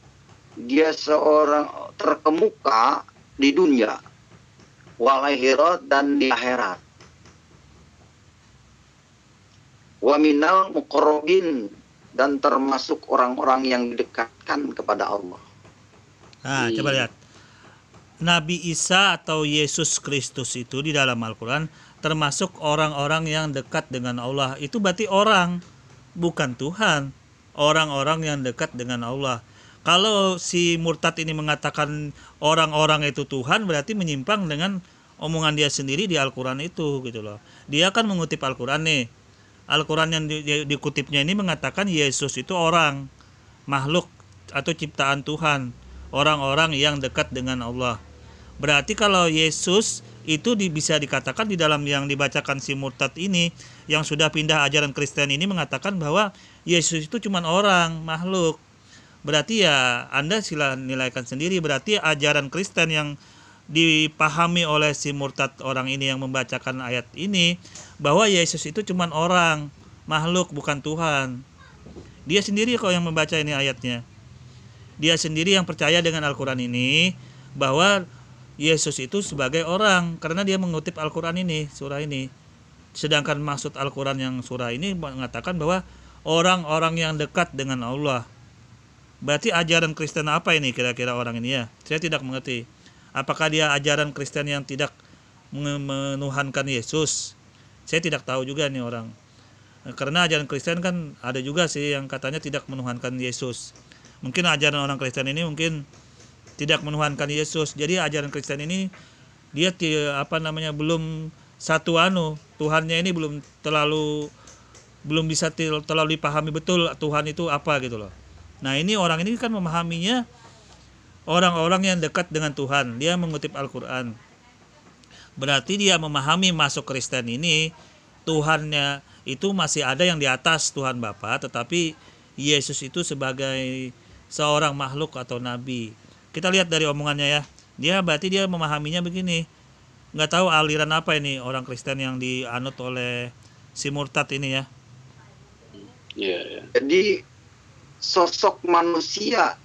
dia seorang terkemuka di dunia, wal akhirat, dan di akhirat. Wa minal muqarrabin, dan termasuk orang-orang yang didekatkan kepada Allah. Nah, coba lihat. Nabi Isa atau Yesus Kristus itu di dalam Al-Quran termasuk orang-orang yang dekat dengan Allah. Itu berarti orang, bukan Tuhan. Orang-orang yang dekat dengan Allah. Kalau si murtad ini mengatakan orang-orang itu Tuhan, berarti menyimpang dengan omongan dia sendiri di Al-Quran itu gitu loh. Dia kan mengutip Al-Quran nih. Al-Quran yang dikutipnya ini mengatakan Yesus itu orang, makhluk atau ciptaan Tuhan, orang-orang yang dekat dengan Allah. Berarti kalau Yesus itu bisa dikatakan di dalam yang dibacakan si murtad ini yang sudah pindah ajaran Kristen ini mengatakan bahwa Yesus itu cuma orang, makhluk. Berarti ya Anda sila nilaikan sendiri, berarti ajaran Kristen yang dipahami oleh si murtad orang ini yang membacakan ayat ini bahwa Yesus itu cuma orang, makhluk, bukan Tuhan. Dia sendiri kok yang membaca ini ayatnya. Dia sendiri yang percaya dengan Al-Quran ini bahwa Yesus itu sebagai orang karena dia mengutip Al-Quran ini, surah ini. Sedangkan maksud Al-Quran yang surah ini mengatakan bahwa orang-orang yang dekat dengan Allah. Berarti ajaran Kristen apa ini kira-kira orang ini ya? Saya tidak mengerti. Apakah dia ajaran Kristen yang tidak menuhankan Yesus? Saya tidak tahu juga nih orang. Karena ajaran Kristen kan ada juga sih yang katanya tidak menuhankan Yesus. Mungkin ajaran orang Kristen ini mungkin tidak menuhankan Yesus. Jadi ajaran Kristen ini dia belum satu Tuhannya ini belum bisa terlalu dipahami betul Tuhan itu apa gitu loh. Nah, ini orang ini kan memahaminya orang-orang yang dekat dengan Tuhan. Dia mengutip Al-Quran. Berarti dia memahami masuk Kristen ini Tuhannya itu masih ada yang di atas Tuhan Bapa, tetapi Yesus itu sebagai seorang makhluk atau nabi. Kita lihat dari omongannya ya. Berarti dia memahaminya begini. Nggak tahu aliran apa ini orang Kristen yang dianut oleh si murtad ini ya. Iya. Jadi sosok manusia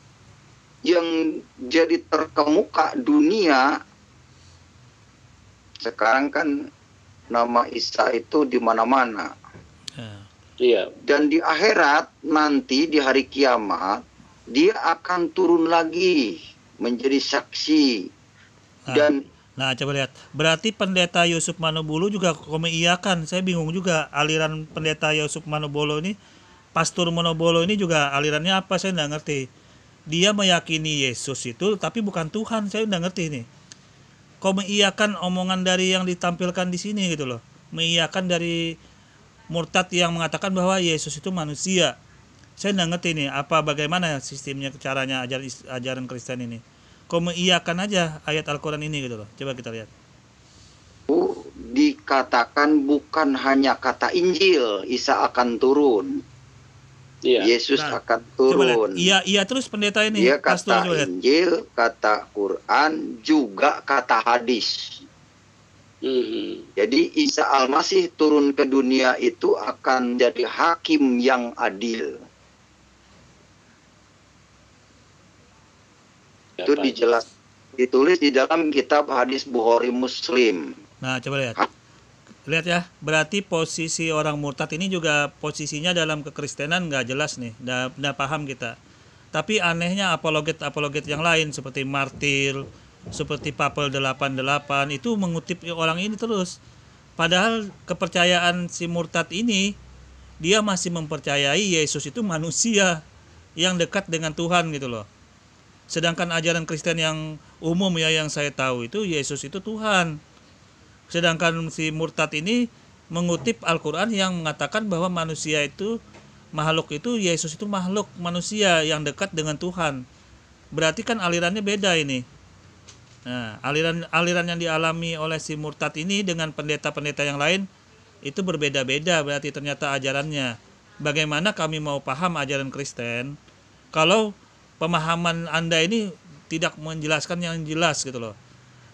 yang jadi terkemuka dunia sekarang kan nama Isa itu di mana-mana. Iya. Dan di akhirat nanti di hari kiamat dia akan turun lagi menjadi saksi. Nah, coba lihat. Berarti pendeta Yusuf Manobolo juga mengiyakan. Saya bingung juga aliran pendeta Yusuf Manobolo ini, Pastor Manobolo ini juga alirannya apa, saya nggak ngerti. Dia meyakini Yesus itu tapi bukan Tuhan, saya nggak ngerti nih. Kok mengiyakan omongan dari yang ditampilkan di sini gitu loh. Mengiyakan dari murtad yang mengatakan bahwa Yesus itu manusia. Saya nggak ngerti nih bagaimana sistemnya, caranya ajaran Kristen ini. Kok mengiyakan aja ayat Al-Quran ini gitu loh. Coba kita lihat. Dikatakan bukan hanya kata Injil, Isa akan turun. Iya. Yesus akan turun. Iya terus pendeta ini. Dia kata Pastor, Injil, kata Quran, juga kata hadis. Jadi Isa Al-Masih turun ke dunia itu akan jadi hakim yang adil. Itu ditulis di dalam kitab hadis Bukhari Muslim. Nah, coba lihat. Lihat ya, berarti posisi orang murtad ini juga posisinya dalam kekristenan nggak jelas nih, nggak paham kita. Tapi anehnya apologet yang lain seperti Martir, seperti Papel 88 itu mengutip orang ini terus. Padahal kepercayaan si murtad ini, dia masih mempercayai Yesus itu manusia yang dekat dengan Tuhan gitu loh. Sedangkan ajaran Kristen yang umum ya yang saya tahu itu Yesus itu Tuhan. Sedangkan si murtad ini mengutip Al-Quran yang mengatakan bahwa manusia itu, makhluk itu, Yesus itu makhluk manusia yang dekat dengan Tuhan. Berarti kan alirannya beda ini. Nah, aliran yang dialami oleh si murtad ini dengan pendeta-pendeta yang lain itu berbeda-beda, berarti ternyata ajarannya. Bagaimana kami mau paham ajaran Kristen kalau pemahaman Anda ini tidak menjelaskan yang jelas gitu loh.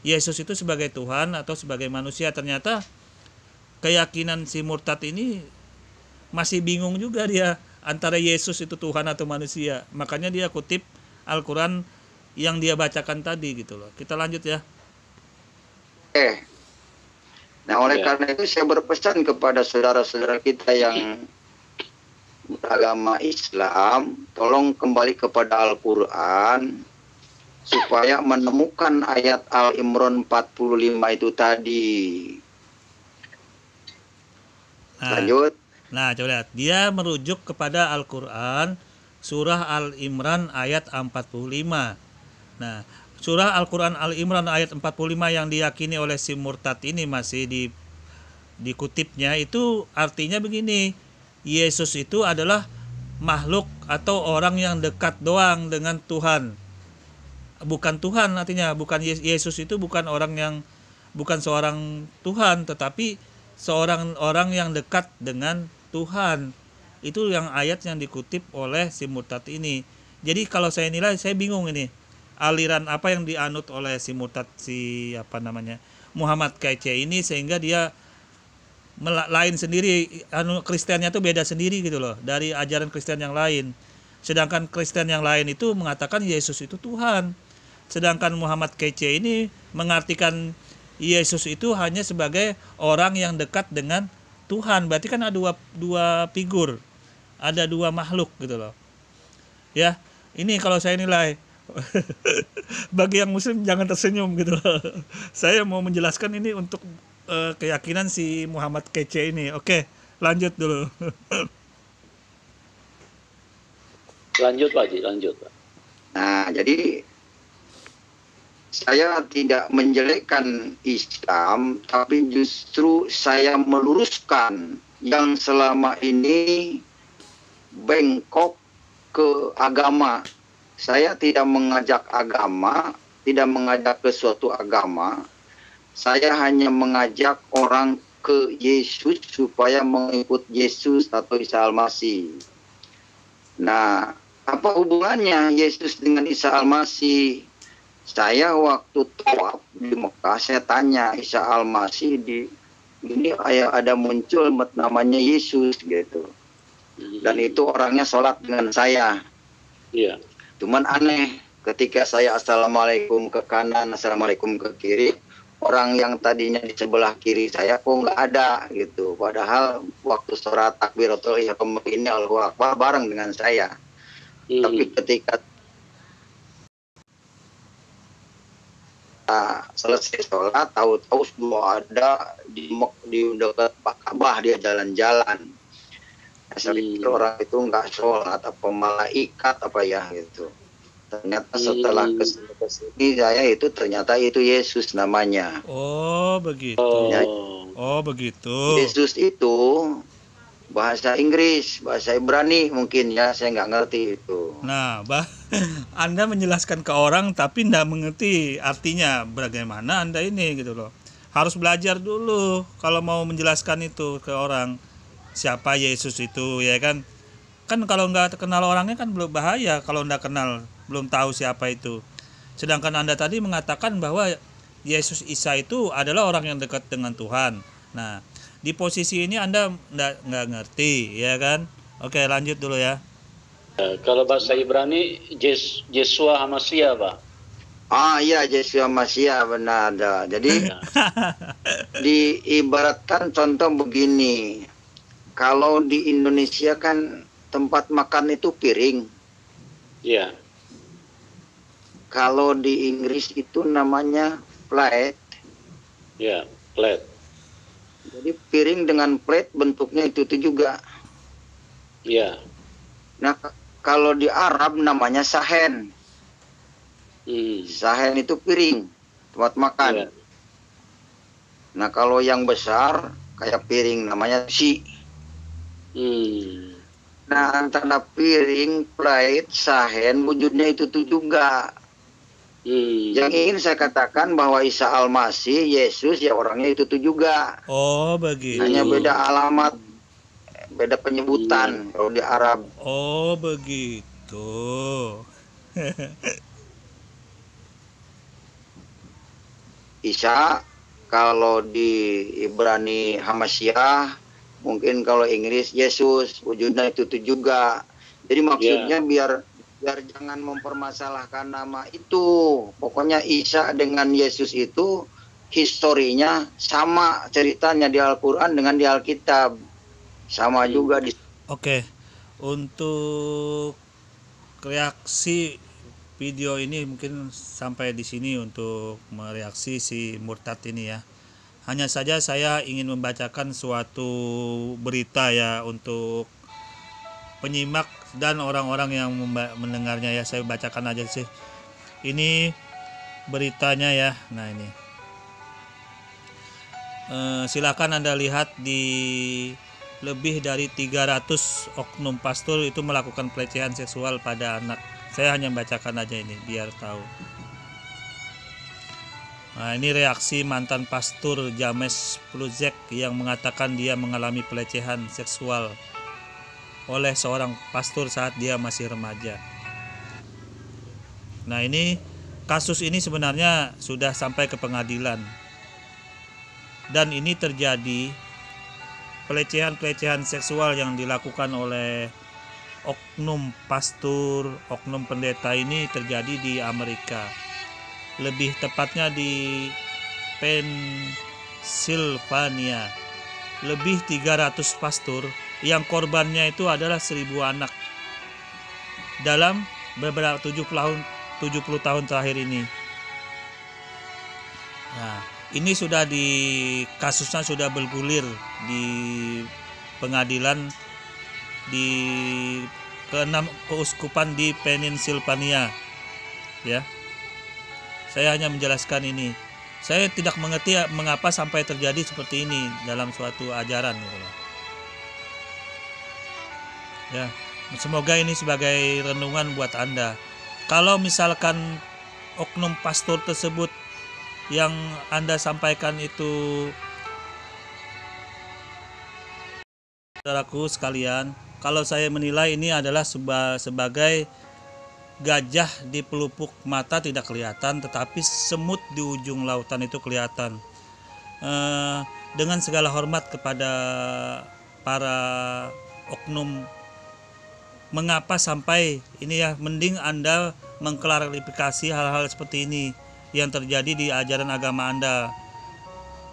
Yesus itu sebagai Tuhan atau sebagai manusia, ternyata keyakinan si murtad ini masih bingung juga dia antara Yesus itu Tuhan atau manusia. Makanya dia kutip Al-Quran yang dia bacakan tadi gitu loh. Kita lanjut ya. Nah, oleh karena itu saya berpesan kepada saudara-saudara kita yang beragama Islam, tolong kembali kepada Al-Quran supaya menemukan ayat Al-Imran 45 itu tadi. Lanjut. Nah, coba lihat. Dia merujuk kepada Al-Quran surah Al-Imran ayat 45. Nah, surah Al-Quran Al-Imran ayat 45 yang diyakini oleh si murtad ini masih dikutipnya itu artinya begini. Yesus itu adalah makhluk atau orang yang dekat doang dengan Tuhan. Bukan Tuhan artinya, bukan Yesus itu bukan seorang Tuhan, tetapi seorang orang yang dekat dengan Tuhan. Itu yang ayat yang dikutip oleh si murtad ini. Jadi kalau saya nilai, saya bingung ini. Aliran apa yang dianut oleh si murtad Muhammad KC ini sehingga dia lain sendiri, Kristennya tuh beda sendiri gitu loh dari ajaran Kristen yang lain. Sedangkan Kristen yang lain itu mengatakan Yesus itu Tuhan. Sedangkan Muhammad KC ini mengartikan Yesus itu hanya sebagai orang yang dekat dengan Tuhan. Berarti kan ada dua figur, ada dua makhluk gitu loh. Ya, ini kalau saya nilai. Bagi yang muslim jangan tersenyum gitu loh. Saya mau menjelaskan ini untuk keyakinan si Muhammad KC ini. Oke, lanjut dulu. Lanjut Pak Haji, lanjut Pak. Nah, jadi saya tidak menjelekkan Islam, tapi justru saya meluruskan yang selama ini bengkok ke agama. Saya tidak mengajak agama, tidak mengajak ke suatu agama. Saya hanya mengajak orang ke Yesus supaya mengikut Yesus atau Isa Al-Masih. Nah, apa hubungannya Yesus dengan Isa Al-Masih? Saya waktu tawaf di Mekah, saya tanya Isa Al-Masih ini ada muncul namanya Yesus gitu. Dan itu orangnya sholat dengan saya. Iya. Cuman aneh, ketika saya assalamualaikum ke kanan, assalamualaikum ke kiri, orang yang tadinya di sebelah kiri saya kok nggak ada gitu. Padahal waktu sholat takbiratul ihram ini Allahu Akbar bareng dengan saya. Tapi ketika selesai sholat, tahu-tahu semua ada di dekat Ka'bah, dia jalan-jalan. Saya pikir orang itu nggak sholat apa malaikat apa ya gitu. Ternyata setelah kesini saya ternyata itu Yesus namanya. Oh begitu. Oh begitu. Yesus itu bahasa Inggris, bahasa Ibrani mungkin ya, saya nggak ngerti itu. Nah, Anda menjelaskan ke orang tapi nggak mengerti artinya, bagaimana Anda ini gitu loh. Harus belajar dulu kalau mau menjelaskan itu ke orang. Siapa Yesus itu ya kan? Kan kalau nggak kenal orangnya kan belum bahaya, kalau nggak kenal, belum tahu siapa itu. Sedangkan Anda tadi mengatakan bahwa Yesus Isa itu adalah orang yang dekat dengan Tuhan. Nah, di posisi ini Anda nggak ngerti ya kan? Oke, lanjut dulu ya. Kalau bahasa Ibrani Yeshua HaMashiach Pak. Iya, Yeshua Mashiach benar ada. Jadi diibaratkan contoh begini. Kalau di Indonesia kan tempat makan itu piring. Iya. Kalau di Inggris itu namanya plate. Iya, plate. Jadi piring dengan plate bentuknya itu juga. Iya. Nah, kalau di Arab namanya sahen. Sahen itu piring, tempat makan. Iya. Nah, kalau yang besar kayak piring namanya si. Nah, antara piring, plate, sahen wujudnya itu juga. Yang ingin saya katakan bahwa Isa Al-Masih, Yesus ya orangnya itu juga. Oh, begitu. Hanya beda alamat, beda penyebutan kalau di Arab. Oh, begitu. Isa kalau di Ibrani Hamasyah, mungkin kalau Inggris Yesus, wujudnya itu juga. Jadi maksudnya biar jangan mempermasalahkan nama itu. Pokoknya Isa dengan Yesus itu historinya sama ceritanya di Al-Quran dengan di Alkitab. Sama juga di... Oke, untuk reaksi video ini mungkin sampai di sini untuk mereaksi si murtad ini ya. Hanya saja saya ingin membacakan suatu berita ya untuk penyimak dan orang-orang yang mendengarnya ya. Saya bacakan aja sih. Ini beritanya ya. Nah ini. Silakan Anda lihat di lebih dari 300 oknum pastor itu melakukan pelecehan seksual pada anak. Saya hanya bacakan aja ini biar tahu. Nah, ini reaksi mantan pastor James Pluzek yang mengatakan dia mengalami pelecehan seksual oleh seorang pastor saat dia masih remaja. Nah, ini kasus ini sebenarnya sudah sampai ke pengadilan. Dan ini terjadi pelecehan seksual yang dilakukan oleh oknum pastor, oknum pendeta ini terjadi di Amerika. Lebih tepatnya di Pennsylvania. Lebih 300 pastor yang korbannya itu adalah 1000 anak. Dalam beberapa 70 tahun terakhir ini. Nah, ini sudah kasusnya sudah bergulir di pengadilan di ke-6 keuskupan di Pennsylvania ya. Saya hanya menjelaskan ini. Saya tidak mengerti mengapa sampai terjadi seperti ini dalam suatu ajaran gitu loh. Ya, semoga ini sebagai renungan buat Anda. Kalau misalkan oknum pastor tersebut yang Anda sampaikan itu, saudaraku sekalian, kalau saya menilai ini adalah sebagai gajah di pelupuk mata tidak kelihatan, tetapi semut di ujung lautan itu kelihatan. Dengan segala hormat kepada para oknum, mengapa sampai ini ya, mending Anda mengklarifikasi hal-hal seperti ini yang terjadi di ajaran agama Anda.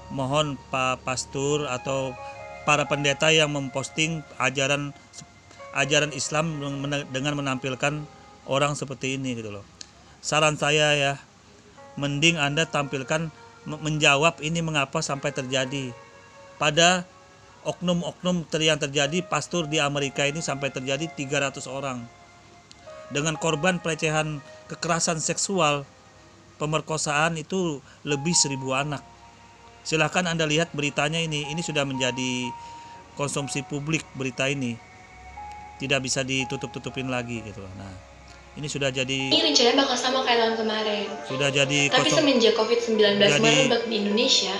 Mohon Pak Pastor atau para pendeta yang memposting ajaran Islam dengan menampilkan orang seperti ini gitu loh. Saran saya ya, mending Anda tampilkan menjawab ini mengapa sampai terjadi pada oknum-oknum yang terjadi pastor di Amerika ini, sampai terjadi 300 orang dengan korban pelecehan kekerasan seksual, pemerkosaan itu lebih 1000 anak. Silahkan Anda lihat beritanya ini sudah menjadi konsumsi publik berita ini. Tidak bisa ditutup-tutupin lagi gitu. Nah, ini sudah jadi, ini rencananya bakal sama kayak tahun kemarin. Sudah jadi Tapi semenjak COVID-19 merebak di Indonesia,